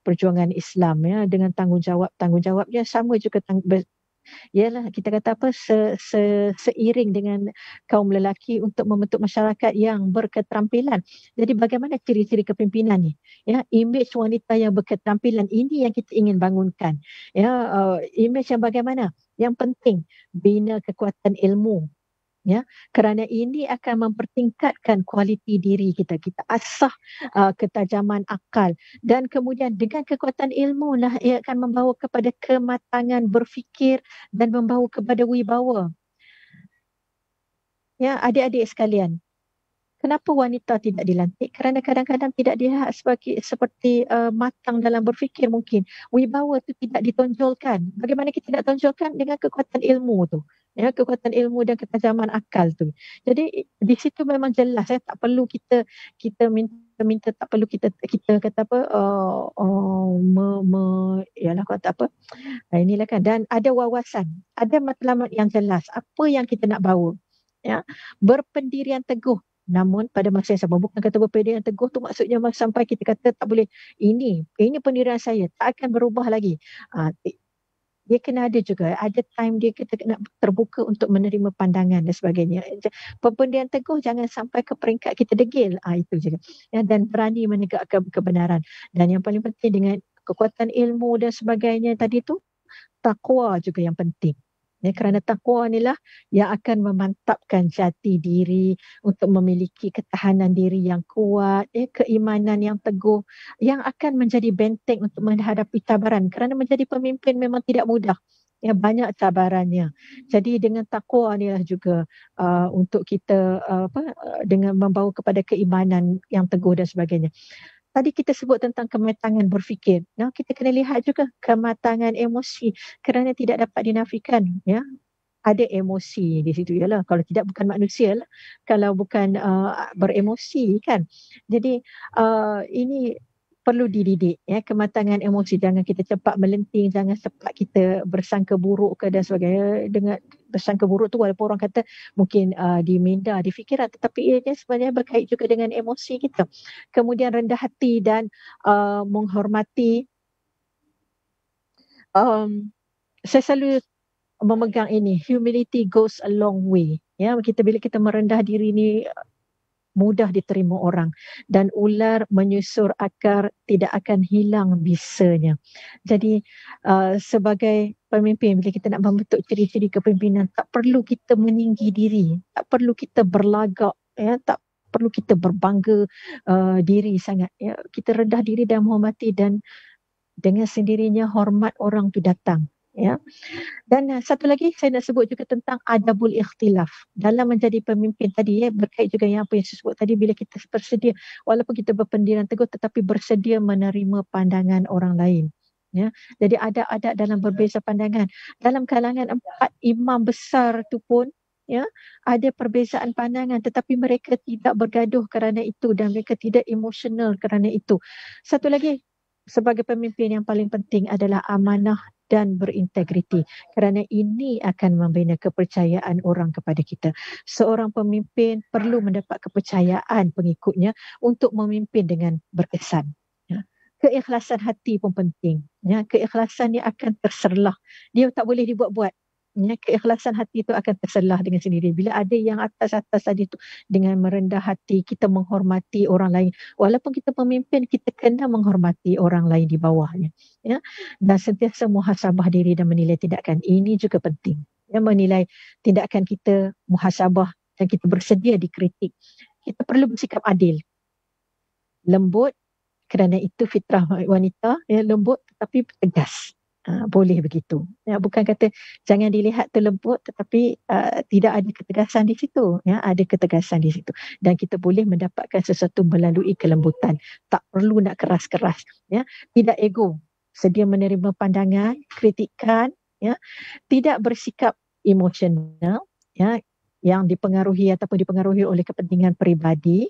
perjuangan Islam ya, dengan tanggungjawabnya sama juga ialah kita kata apa, seiring dengan kaum lelaki untuk membentuk masyarakat yang berketerampilan. Jadi bagaimana ciri-ciri kepimpinan ni ya, imej wanita yang berketerampilan ini yang kita ingin bangunkan ya. Imej yang bagaimana, yang penting bina kekuatan ilmu ya, kerana ini akan mempertingkatkan kualiti diri kita asah ketajaman akal, dan kemudian dengan kekuatan ilmu lah ia akan membawa kepada kematangan berfikir dan membawa kepada wibawa. Ya, adik-adik sekalian, kenapa wanita tidak dilantik? Kerana kadang-kadang tidak dilihat seperti matang dalam berfikir mungkin. Wibawa itu tidak ditonjolkan. Bagaimana kita tidak tonjolkan? Dengan kekuatan ilmu tu. Ya, kekuatan ilmu dan ketajaman akal tu. Jadi di situ memang jelas ya, tak perlu kita minta, tak perlu kita kata apa, yalah kata apa. Inilah kan, dan ada wawasan, ada matlamat yang jelas apa yang kita nak bawa. Ya, berpendirian teguh. Namun pada masa yang sama, bukan kata berpendirian teguh tu maksudnya sampai kita kata tak boleh, ini pendirian saya tak akan berubah lagi. Dia kena ada juga, ada time dia kita kena terbuka untuk menerima pandangan dan sebagainya. Pendirian teguh jangan sampai ke peringkat kita degil. Itu juga. Ya, dan berani menegakkan kebenaran. Dan yang paling penting dengan kekuatan ilmu dan sebagainya tadi tu, takwa juga yang penting. Ya, kerana takwa inilah yang akan memantapkan jati diri untuk memiliki ketahanan diri yang kuat, keimanan yang teguh, yang akan menjadi benteng untuk menghadapi cabaran. Kerana menjadi pemimpin memang tidak mudah. Ya, banyak cabarannya. Jadi dengan takwa inilah juga untuk kita dengan membawa kepada keimanan yang teguh dan sebagainya. Tadi kita sebut tentang kematangan berfikir. Nah, kita kena lihat juga kematangan emosi, kerana tidak dapat dinafikan ya. Ada emosi di situ, yalah, kalau tidak bukan manusia lah, kalau bukan beremosi kan. Jadi ini perlu dididik ya, kematangan emosi. Jangan kita cepat melenting, jangan cepat kita bersangka buruk ke dan sebagainya. bersangka buruk tu walaupun orang kata mungkin di minda, di fikiran, tetapi ianya sebenarnya berkait juga dengan emosi kita. Kemudian rendah hati dan menghormati. Saya selalu memegang ini, humility goes a long way. Ya, bila kita merendah diri ni mudah diterima orang, dan ular menyusur akar tidak akan hilang bisanya. Jadi sebagai pemimpin, bila kita nak membentuk ciri-ciri kepimpinan, tak perlu kita meninggi diri, tak perlu kita berlagak, ya, tak perlu kita berbangga diri sangat. Ya. Kita rendah diri dan menghormati, dan dengan sendirinya hormat orang tu datang. Ya. Dan satu lagi saya nak sebut juga tentang adabul ikhtilaf dalam menjadi pemimpin tadi, ya, berkait juga yang apa yang saya sebut tadi, bila kita bersedia, walaupun kita berpendirian teguh tetapi bersedia menerima pandangan orang lain. Ya, jadi ada adat dalam berbeza pandangan. Dalam kalangan 4 imam besar tu pun, ya, ada perbezaan pandangan, tetapi mereka tidak bergaduh kerana itu dan mereka tidak emosional kerana itu. Satu lagi, sebagai pemimpin yang paling penting adalah amanah dan berintegriti, kerana ini akan membina kepercayaan orang kepada kita. Seorang pemimpin perlu mendapat kepercayaan pengikutnya untuk memimpin dengan berkesan. Ya. Keikhlasan hati pun penting. Ya. Keikhlasan yang akan terserlah. Dia tak boleh dibuat-buat. Ya, keikhlasan hati itu akan terselah dengan sendiri. Bila ada yang atas-atas tadi tu, dengan merendah hati, kita menghormati orang lain. Walaupun kita pemimpin, kita kena menghormati orang lain di bawahnya. Ya, dan sentiasa muhasabah diri dan menilai tindakan. Ini juga penting. Ya, menilai tindakan kita, muhasabah, dan kita bersedia dikritik. Kita perlu bersikap adil, lembut, kerana itu fitrah wanita, ya, lembut tetapi tegas. Boleh begitu. Ya, bukan kata jangan dilihat tu lembut tetapi tidak ada ketegasan di situ. Ya, ada ketegasan di situ. Dan kita boleh mendapatkan sesuatu melalui kelembutan. Tak perlu nak keras-keras. Ya, tidak ego. Sedia menerima pandangan, kritikan. Ya, tidak bersikap emosional. Ya, yang dipengaruhi oleh kepentingan peribadi,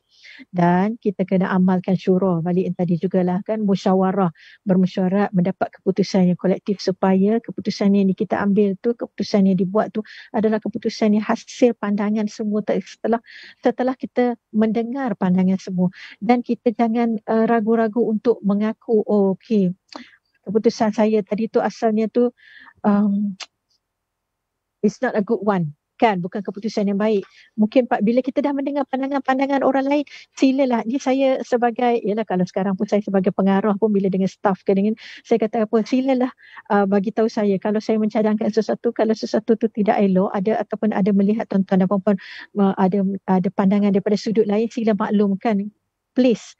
dan kita kena amalkan syura, balik yang tadi jugalah kan, musyawarah, bermesyuarat mendapat keputusan yang kolektif supaya keputusan yang kita ambil tu, keputusan yang dibuat tu adalah keputusan yang hasil pandangan semua setelah kita mendengar pandangan semua, dan kita jangan ragu-ragu untuk mengaku, oh okey, keputusan saya tadi tu asalnya tu it's not a good one. Kan, bukan keputusan yang baik. Mungkin bila kita dah mendengar pandangan-pandangan orang lain, silalah. Ni saya sebagai, yalah kalau sekarang pun saya sebagai pengarah pun, bila dengan staff ke dengan, saya kata apa, silalah bagi tahu saya kalau saya mencadangkan sesuatu, kalau sesuatu tu tidak elok, ataupun ada melihat tuan-tuan dan puan-puan ada pandangan daripada sudut lain, sila maklumkan. Please,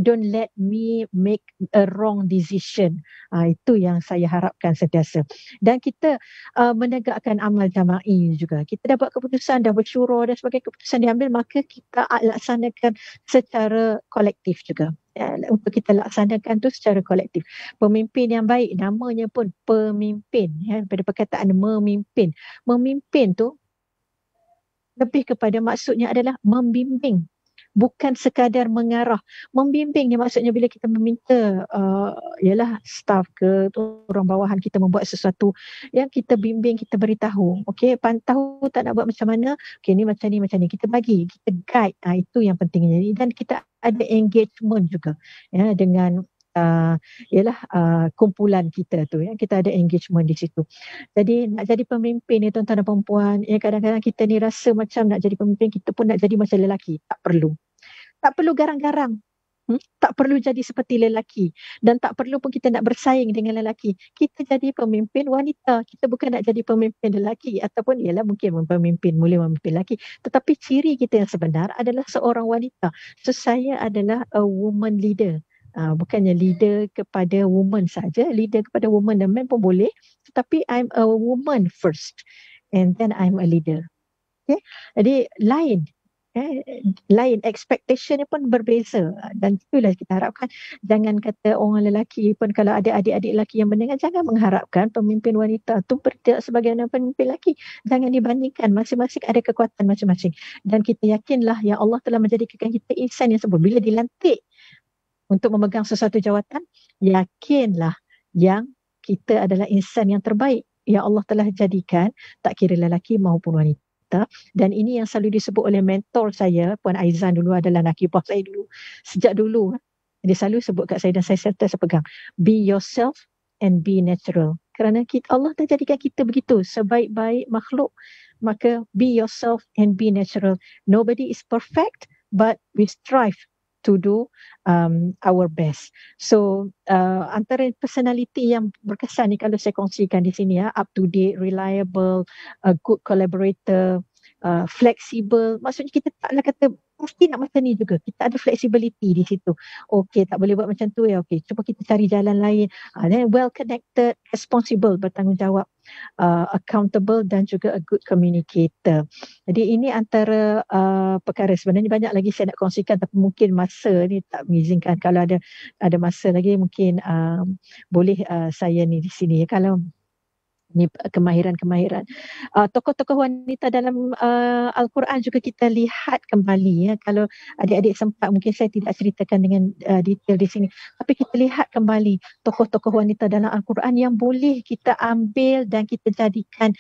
don't let me make a wrong decision. Itu yang saya harapkan sentiasa. Dan kita menegakkan amal jama'i juga. Kita dapat keputusan, dah bersyura dan sebagainya, keputusan diambil, maka kita laksanakan secara kolektif juga. Untuk kita laksanakan tu secara kolektif. Pemimpin yang baik, namanya pun pemimpin. Pada perkataan memimpin. Memimpin tu lebih kepada maksudnya adalah membimbing. Bukan sekadar mengarah. Membimbing ni maksudnya bila kita meminta ialah staff ke orang bawahan kita membuat sesuatu yang kita bimbing, kita beritahu. Okey, tahu tak nak buat macam mana? Okey, ni macam ni. Kita bagi, kita guide. Itu yang pentingnya. Dan kita ada engagement juga ya, dengan kumpulan kita tu, ya, kita ada engagement di situ. Jadi nak jadi pemimpin ni tuan-tuan dan perempuan, ya, kadang-kadang kita ni rasa macam nak jadi pemimpin, kita pun nak jadi macam lelaki. Tak perlu garang-garang. Tak perlu jadi seperti lelaki, dan tak perlu pun kita nak bersaing dengan lelaki. Kita jadi pemimpin wanita, kita bukan nak jadi pemimpin lelaki, ataupun ialah mungkin boleh memimpin lelaki, tetapi ciri kita yang sebenar adalah seorang wanita. So saya adalah a woman leader. Bukannya leader kepada woman saja, leader kepada woman dan man pun boleh, tetapi I'm a woman first and then I'm a leader. Okay? Jadi lain expectation ni pun berbeza, dan itulah kita harapkan. Jangan kata orang lelaki pun, kalau ada adik-adik lelaki yang mendengar, jangan mengharapkan pemimpin wanita tu bertindak sebagai pemimpin lelaki. Jangan dibandingkan, masing-masing ada kekuatan masing-masing, dan kita yakinlah yang Allah telah menjadikan kita insan yang sempurna. Bila dilantik untuk memegang sesuatu jawatan, yakinlah yang kita adalah insan yang terbaik. yang Allah telah jadikan, tak kira lelaki maupun wanita. Dan ini yang selalu disebut oleh mentor saya, Puan Aizan dulu adalah nakibah saya dulu. Sejak dulu, dia selalu sebut kat saya dan saya sentiasa pegang. Be yourself and be natural. Kerana Allah dah jadikan kita begitu, sebaik-baik makhluk. Maka be yourself and be natural. Nobody is perfect, but we strive to do our best. So antara personality yang berkesan ni kalau saya kongsikan di sini ya, up to date, reliable, a good collaborator, flexible. Maksudnya kita taklah kata mesti nak macam ni juga. Kita ada flexibility di situ. Okey, tak boleh buat macam tu ya. Okey, cuba kita cari jalan lain. Then well connected, responsible, bertanggungjawab, accountable dan juga a good communicator. Jadi ini antara perkara. Sebenarnya banyak lagi saya nak kongsikan tapi mungkin masa ni tak mengizinkan. Kalau ada masa lagi mungkin boleh saya ni di sini. Kalau ni kemahiran-kemahiran. Tokoh-tokoh wanita dalam Al-Quran juga kita lihat kembali ya. Kalau adik-adik sempat mungkin saya tidak ceritakan dengan detail di sini. Tapi kita lihat kembali tokoh-tokoh wanita dalam Al-Quran yang boleh kita ambil dan kita jadikan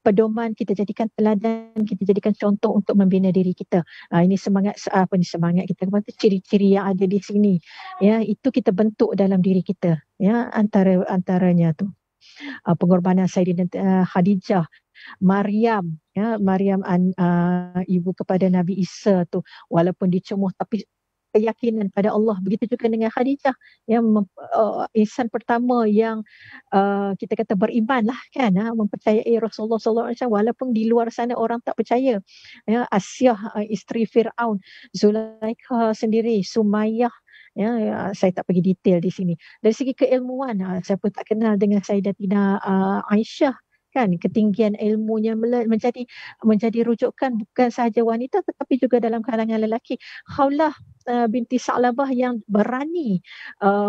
pedoman, kita jadikan teladan, kita jadikan contoh untuk membina diri kita. Ini semangat semangat kita, ciri-ciri yang ada di sini. Ya, itu kita bentuk dalam diri kita. Ya, antaranya tu. Pengorbanan Sayyidina Khadijah, Maryam, ya, Maryam ibu kepada Nabi Isa tu, walaupun dicemuh tapi keyakinan pada Allah. Begitu juga dengan Khadijah yang insan pertama yang kita kata beriman lah kan, mempercayai Rasulullah SAW walaupun di luar sana orang tak percaya. Ya, Asyah isteri Fir'aun, Zulaikha sendiri, Sumayyah. Ya, saya tak pergi detail di sini. Dari segi keilmuan, siapa tak kenal dengan Sayyidatina Aisyah kan, ketinggian ilmunya menjadi rujukan bukan sahaja wanita tetapi juga dalam kalangan lelaki. Khawlah binti Sa'labah yang berani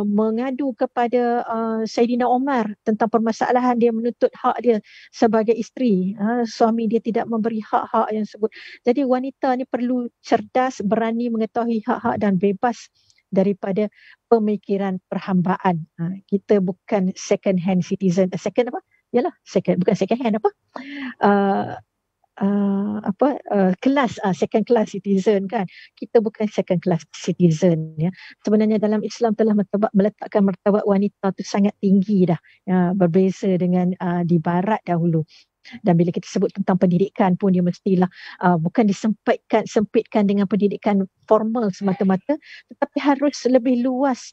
mengadu kepada Sayyidina Umar tentang permasalahan dia menuntut hak dia sebagai isteri. Suami dia tidak memberi hak-hak yang sebut. Jadi wanita ni perlu cerdas, berani mengetahui hak-hak dan bebas daripada pemikiran perhambaan. Kita bukan second hand citizen. Second apa? Yalah, bukan second hand apa? Kelas second class citizen kan. Kita bukan second class citizen ya. Sebenarnya dalam Islam telah meletakkan martabat wanita tu sangat tinggi dah. Berbeza dengan di barat dahulu. Dan bila kita sebut tentang pendidikan pun dia mestilah bukan sempitkan dengan pendidikan formal semata-mata, tetapi harus lebih luas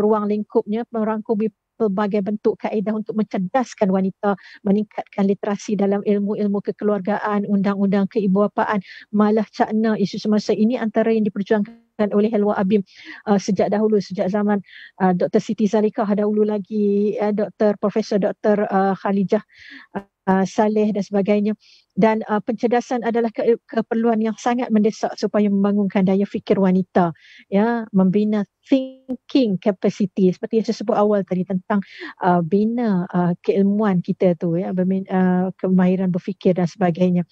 ruang lingkupnya, merangkumi pelbagai bentuk kaedah untuk mencerdaskan wanita, meningkatkan literasi dalam ilmu-ilmu kekeluargaan, undang-undang keibuapaan, malah cakna isu semasa ini antara yang diperjuangkan oleh Helwa Abim sejak dahulu, sejak zaman Dr. Siti Zalikah dahulu lagi, Profesor Dr. Khalijah Saleh dan sebagainya. Dan pencerdasan adalah keperluan yang sangat mendesak supaya membangunkan daya fikir wanita, ya, membina thinking capacity seperti yang saya sebut awal tadi tentang bina keilmuan kita tu ya, kemahiran berfikir dan sebagainya.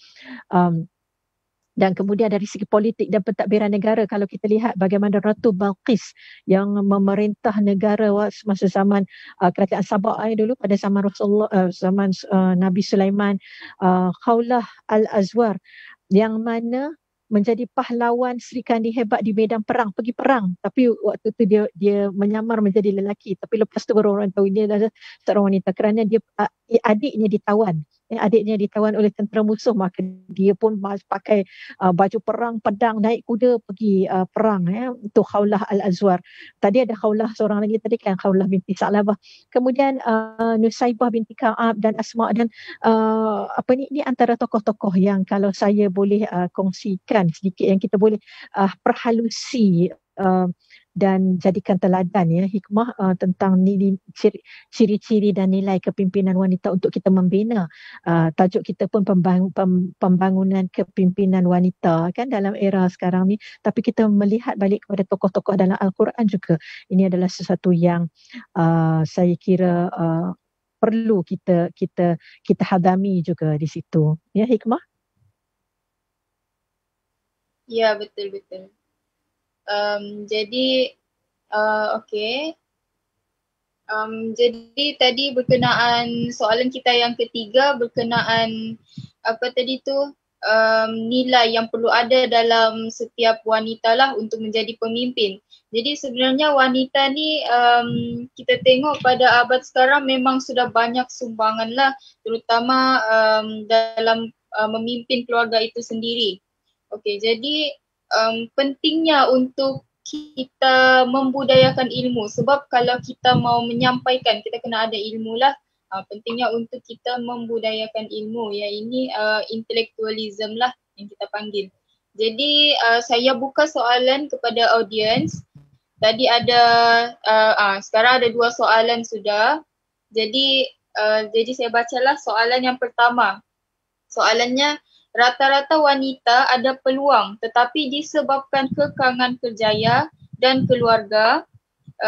Dan kemudian dari segi politik dan pentadbiran negara, kalau kita lihat bagaimana Ratu Balqis yang memerintah negara semasa zaman kerajaan Sabah dulu pada zaman Rasulullah, zaman Nabi Sulaiman, Khawlah Al-Azwar yang mana menjadi pahlawan Sri Kandi hebat di medan perang, pergi perang, tapi waktu tu dia menyamar menjadi lelaki, tapi lepas tu baru orang tahu dia adalah seorang wanita kerana dia adiknya ditawan. Adiknya ditawan oleh tentera musuh, maka dia pun pakai baju perang, pedang, naik kuda pergi perang ya. Itu Khawlah Al-Azwar. Tadi ada Khawlah seorang lagi tadi kan, Khawlah binti Sa'labah. Kemudian Nusaibah binti Ka'ab dan Asma' dan ini antara tokoh-tokoh yang kalau saya boleh kongsikan sedikit yang kita boleh perhalusi dan jadikan teladan ya, hikmah tentang ciri-ciri dan nilai kepimpinan wanita untuk kita membina. Tajuk kita pun pembangunan kepimpinan wanita kan dalam era sekarang ni, tapi kita melihat balik kepada tokoh-tokoh dalam Al-Quran juga. Ini adalah sesuatu yang saya kira perlu kita hadami juga di situ. Ya, hikmah? Ya, betul-betul. Jadi, okay. Jadi tadi berkenaan soalan kita yang ketiga berkenaan apa tadi tu, nilai yang perlu ada dalam setiap wanita lah untuk menjadi pemimpin. Jadi sebenarnya wanita ni kita tengok pada abad sekarang memang sudah banyak sumbangan lah, terutama dalam memimpin keluarga itu sendiri. Okey, jadi pentingnya untuk kita membudayakan ilmu, sebab kalau kita mau menyampaikan kita kena ada ilmu lah. Pentingnya untuk kita membudayakan ilmu, ya ini intellectualism lah yang kita panggil. Jadi saya buka soalan kepada audience. Tadi ada sekarang ada 2 soalan sudah. Jadi saya bacalah soalan yang pertama. Soalannya, rata-rata wanita ada peluang tetapi disebabkan kekangan kerjaya dan keluarga,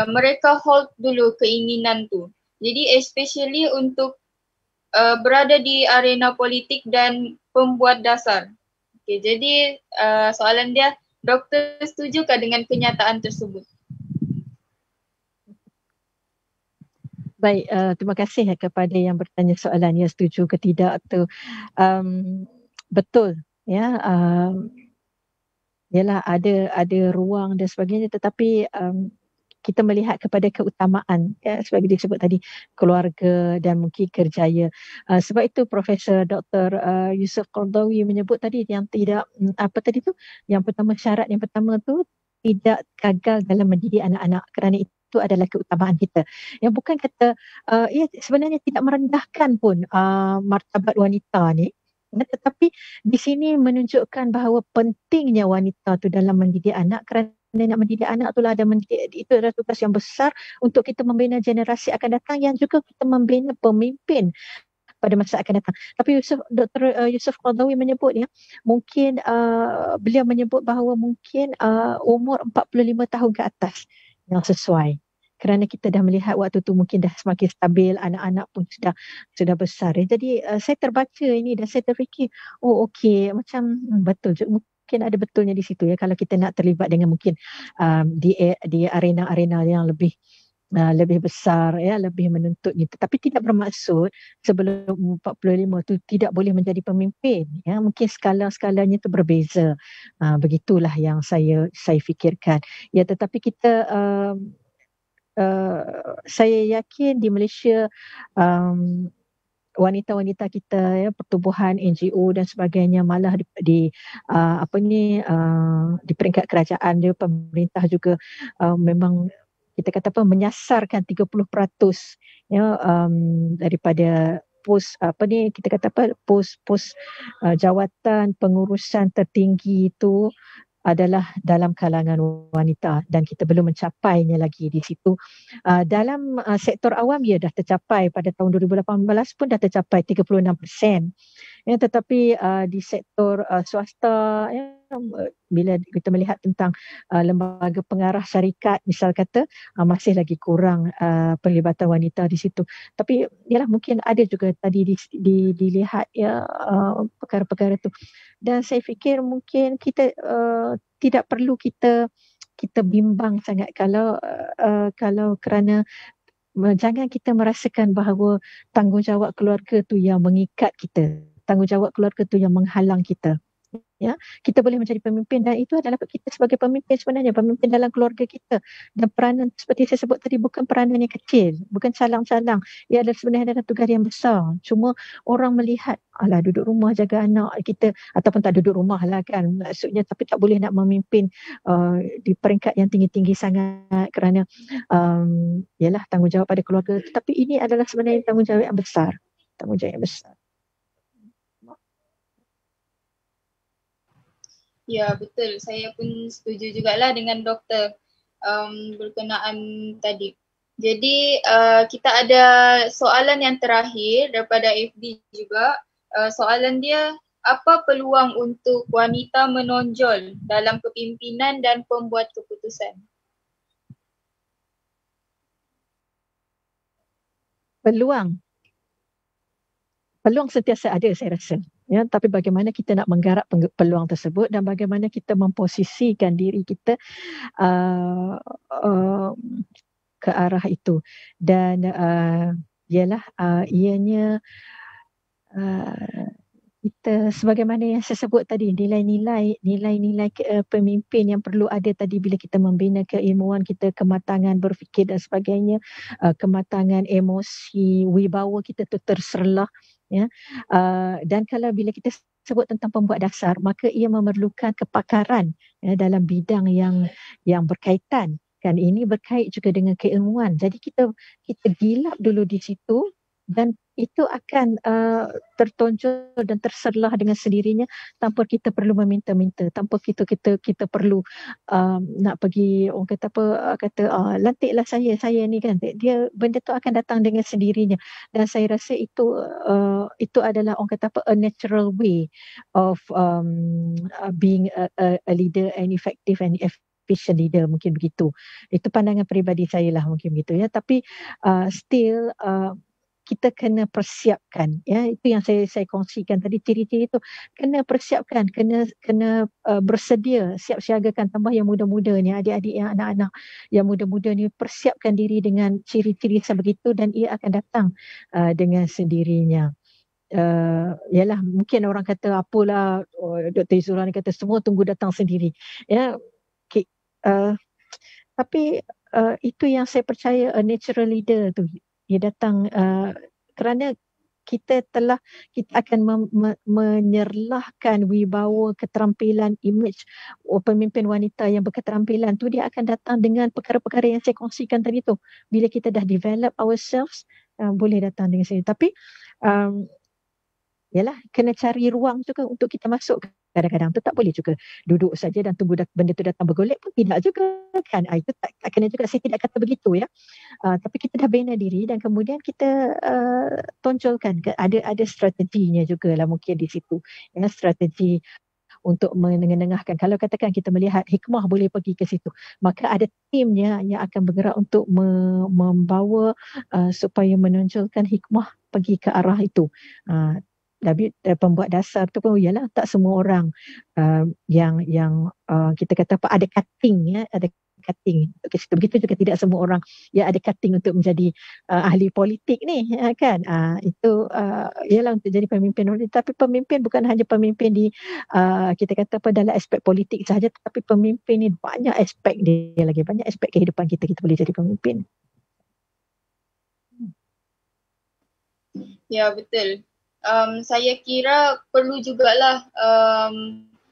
mereka hold dulu keinginan tu. Jadi especially untuk berada di arena politik dan pembuat dasar. Okay, jadi soalan dia, doktor setujukah dengan kenyataan tersebut? Baik, terima kasih kepada yang bertanya soalan ya, setuju ke tidak tu. Betul ya, yalah ada ruang dan sebagainya, tetapi kita melihat kepada keutamaan ya, sebagai disebut tadi, keluarga dan mungkin kerjaya. Sebab itu Profesor Dr. Yusuf Qaradawi menyebut tadi yang tidak apa tadi tu, yang pertama, syarat yang pertama tu tidak gagal dalam mendidik anak-anak, kerana itu adalah keutamaan kita. Yang bukan kata ia sebenarnya tidak merendahkan pun martabat wanita ni, tetapi di sini menunjukkan bahawa pentingnya wanita tu dalam mendidik anak, kerana nak mendidik anak itulah ada mendidik, itu adalah tugas yang besar untuk kita membina generasi akan datang yang juga kita membina pemimpin pada masa akan datang. Tapi Dr. Yusuf Qaradawi menyebut ya, mungkin beliau menyebut bahawa mungkin umur 45 tahun ke atas yang sesuai. Kerana kita dah melihat waktu tu mungkin dah semakin stabil, anak-anak pun sudah besar. Jadi saya terbaca ini dan saya terfikir, oh okey, macam betul juga, mungkin ada betulnya di situ ya, kalau kita nak terlibat dengan mungkin di arena-arena yang lebih besar ya, lebih menuntut gitu. Tapi tidak bermaksud sebelum 45 tu tidak boleh menjadi pemimpin ya, mungkin skala-skalanya tu berbeza. Begitulah yang saya fikirkan. Ya, tetapi kita saya yakin di Malaysia wanita-wanita kita ya, pertubuhan NGO dan sebagainya, malah di peringkat kerajaan dia, pemerintah juga memang kita kata menyasarkan 30% ya, daripada pos kita kata pos jawatan pengurusan tertinggi itu adalah dalam kalangan wanita, dan kita belum mencapainya lagi di situ. Dalam sektor awam dah tercapai, pada tahun 2018 pun dah tercapai 36%. Ya, tetapi di sektor swasta ya, bila kita melihat tentang lembaga pengarah syarikat misal kata, masih lagi kurang perlibatan wanita di situ. Tapi yalah, mungkin ada juga tadi dilihat ya perkara-perkara itu. Dan saya fikir mungkin kita tidak perlu kita bimbang sangat kalau kerana jangan kita merasakan bahawa tanggungjawab keluarga tu yang mengikat kita, tanggungjawab keluarga tu yang menghalang kita. Ya, kita boleh menjadi pemimpin, dan itu adalah kita sebagai pemimpin, sebenarnya pemimpin dalam keluarga kita. Dan peranan seperti saya sebut tadi bukan peranan yang kecil, bukan calang-calang. Ia adalah sebenarnya adalah tugas yang besar. Cuma orang melihat, alah duduk rumah jaga anak kita, ataupun tak duduk rumah lah kan maksudnya, tapi tak boleh nak memimpin di peringkat yang tinggi-tinggi sangat, kerana ialah tanggungjawab pada keluarga. Tetapi ini adalah sebenarnya tanggungjawab yang besar. Tanggungjawab yang besar. Ya, betul. Saya pun setuju jugalah dengan doktor berkenaan tadi. Jadi kita ada soalan yang terakhir daripada FB juga. Soalan dia, apa peluang untuk wanita menonjol dalam kepimpinan dan pembuat keputusan? Peluang sentiasa ada, saya rasa. Ya, tapi bagaimana kita nak menggarap peluang tersebut, dan bagaimana kita memposisikan diri kita ke arah itu. Dan ialah ianya uh, kita sebagaimana yang saya sebut tadi, nilai-nilai pemimpin yang perlu ada tadi bila kita membina keilmuan kita, kematangan berfikir dan sebagainya, kematangan emosi, wibawa kita tu terserlah, ya. Dan kalau bila kita sebut tentang pembuat dasar, maka ia memerlukan kepakaran, ya, dalam bidang yang berkaitan. Kan ini berkait juga dengan keilmuan. Jadi kita gilap dulu di situ, dan itu akan tertonjol dan terserlah dengan sendirinya tanpa kita perlu meminta-minta, tanpa kita perlu nak pergi, orang kata apa, lantiklah saya ni kan, dia benda tu akan datang dengan sendirinya. Dan saya rasa itu adalah, orang kata apa, a natural way of being a leader and effective and efficient leader, mungkin begitu. Itu pandangan peribadi saya lah, mungkin begitu, ya. Tapi still kita kena persiapkan, ya. Itu yang saya kongsikan tadi, ciri-ciri itu kena persiapkan, kena bersedia, siap siagakan. Tambah yang muda-muda ni, adik-adik yang anak-anak yang muda-muda ni, persiapkan diri dengan ciri-ciri sebegitu dan ia akan datang dengan sendirinya. Yalah, mungkin orang kata apalah, Dr. Izura ni kata semua tunggu datang sendiri, ya. Okay. Tapi itu yang saya percaya, a natural leader tu dia datang kerana kita akan menyerlahkan wibawa, keterampilan, image pemimpin wanita yang berketerampilan tu, dia akan datang dengan perkara-perkara yang saya kongsikan tadi tu. Bila kita dah develop ourselves, boleh datang dengan sendiri. Tapi yalah, kena cari ruang juga untuk kita masuk. Kadang-kadang tu tak boleh juga duduk saja dan tunggu benda tu datang bergolek pun tidak juga kan. Itu tak kena juga, saya tidak kata begitu, ya. Tapi kita dah bina diri dan kemudian kita tonjolkan, ada strateginya juga lah mungkin di situ, ya, strategi untuk menengah-nengahkan. Kalau katakan kita melihat hikmah boleh pergi ke situ, maka ada timnya yang akan bergerak untuk membawa supaya menonjolkan hikmah pergi ke arah itu. Tapi pembuat dasar tu pun ialah tak semua orang yang kita kata apa, ada cutting, ya, ada cutting ke situ. Begitu juga tidak semua orang yang ada cutting untuk menjadi ahli politik ni, kan. Itu ialah untuk jadi pemimpin. Tapi pemimpin bukan hanya pemimpin di kita kata apa, dalam aspek politik sahaja, tetapi pemimpin ni banyak aspek dia lagi, banyak aspek kehidupan kita boleh jadi pemimpin. Ya, betul. Saya kira perlu jugalah,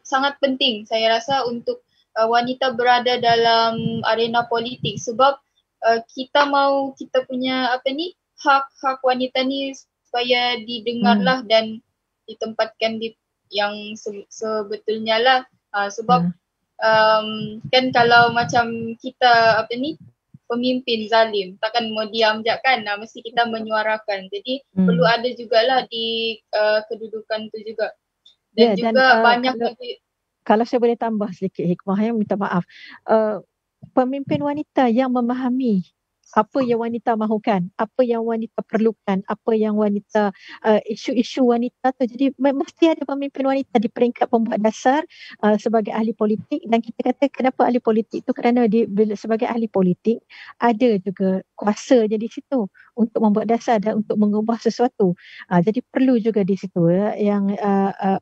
sangat penting saya rasa untuk wanita berada dalam arena politik, sebab kita mahu kita punya hak wanita ni supaya didengarlah dan ditempatkan di yang sebetulnya lah. Sebab kan kalau macam kita pemimpin zalim, takkan mau diam je kan, mesti kita menyuarakan. Jadi perlu ada jugalah di kedudukan tu juga. Dan juga banyak kalau saya boleh tambah sedikit hikmah, yang minta maaf, pemimpin wanita yang memahami apa yang wanita mahukan, apa yang wanita perlukan, apa yang wanita isu-isu wanita tu. Jadi mesti ada pemimpin wanita di peringkat pembuat dasar sebagai ahli politik. Dan kita kata kenapa ahli politik tu, kerana dia sebagai ahli politik ada juga kuasanya di situ untuk membuat dasar dan untuk mengubah sesuatu. Jadi perlu juga di situ, yang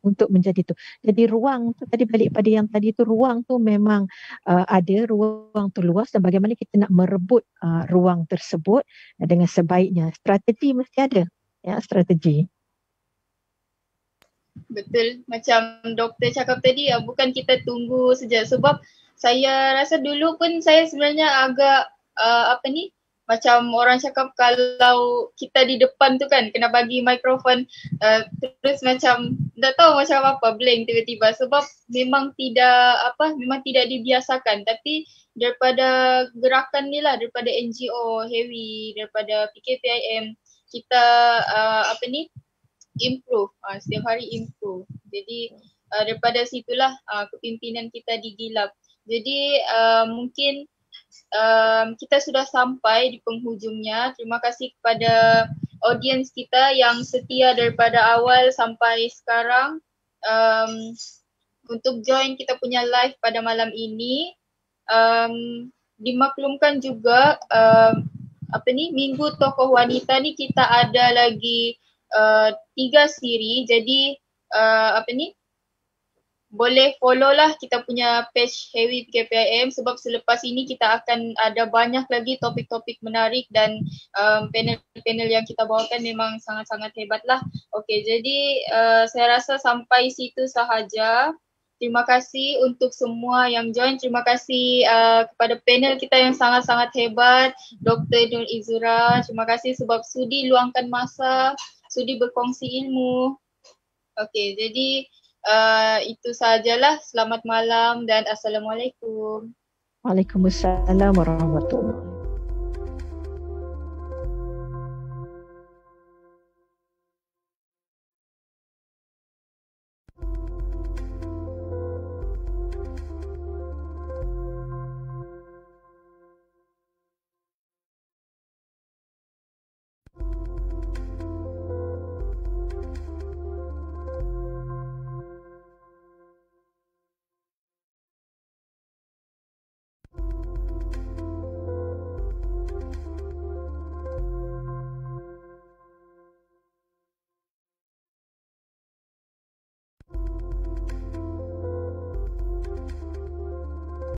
untuk menjadi tu. Jadi ruang tu tadi, balik pada yang tadi tu, ruang tu memang ada, ruang tu luas, dan bagaimana kita nak merebut ruang tersebut dengan sebaiknya. Strategi mesti ada, ya, strategi. Betul, macam doktor cakap tadi, bukan kita tunggu saja. Sebab saya rasa dulu pun saya sebenarnya agak macam orang cakap kalau kita di depan tu kan kena bagi mikrofon, terus macam tak tahu macam apa, blank tiba-tiba, sebab memang tidak dibiasakan. Tapi daripada gerakan ni lah, daripada NGO Heavy, daripada PKPIM, kita improve, setiap hari improve. Jadi daripada situlah kepimpinan kita digilap. Jadi mungkin kita sudah sampai di penghujungnya. Terima kasih kepada audiens kita yang setia daripada awal sampai sekarang untuk join kita punya live pada malam ini. dimaklumkan juga Minggu Tokoh Wanita ni kita ada lagi 3 siri. Jadi boleh follow lah kita punya page Hewi PKPIM sebab selepas ini kita akan ada banyak lagi topik-topik menarik dan panel-panel yang kita bawakan memang sangat-sangat hebat lah. Okey, jadi saya rasa sampai situ sahaja. Terima kasih untuk semua yang join. Terima kasih kepada panel kita yang sangat-sangat hebat, Dr. Nur Izura. Terima kasih sebab sudi luangkan masa, sudi berkongsi ilmu. Okey, jadi itu sahajalah. Selamat malam dan Assalamualaikum. Waalaikumsalam warahmatullahi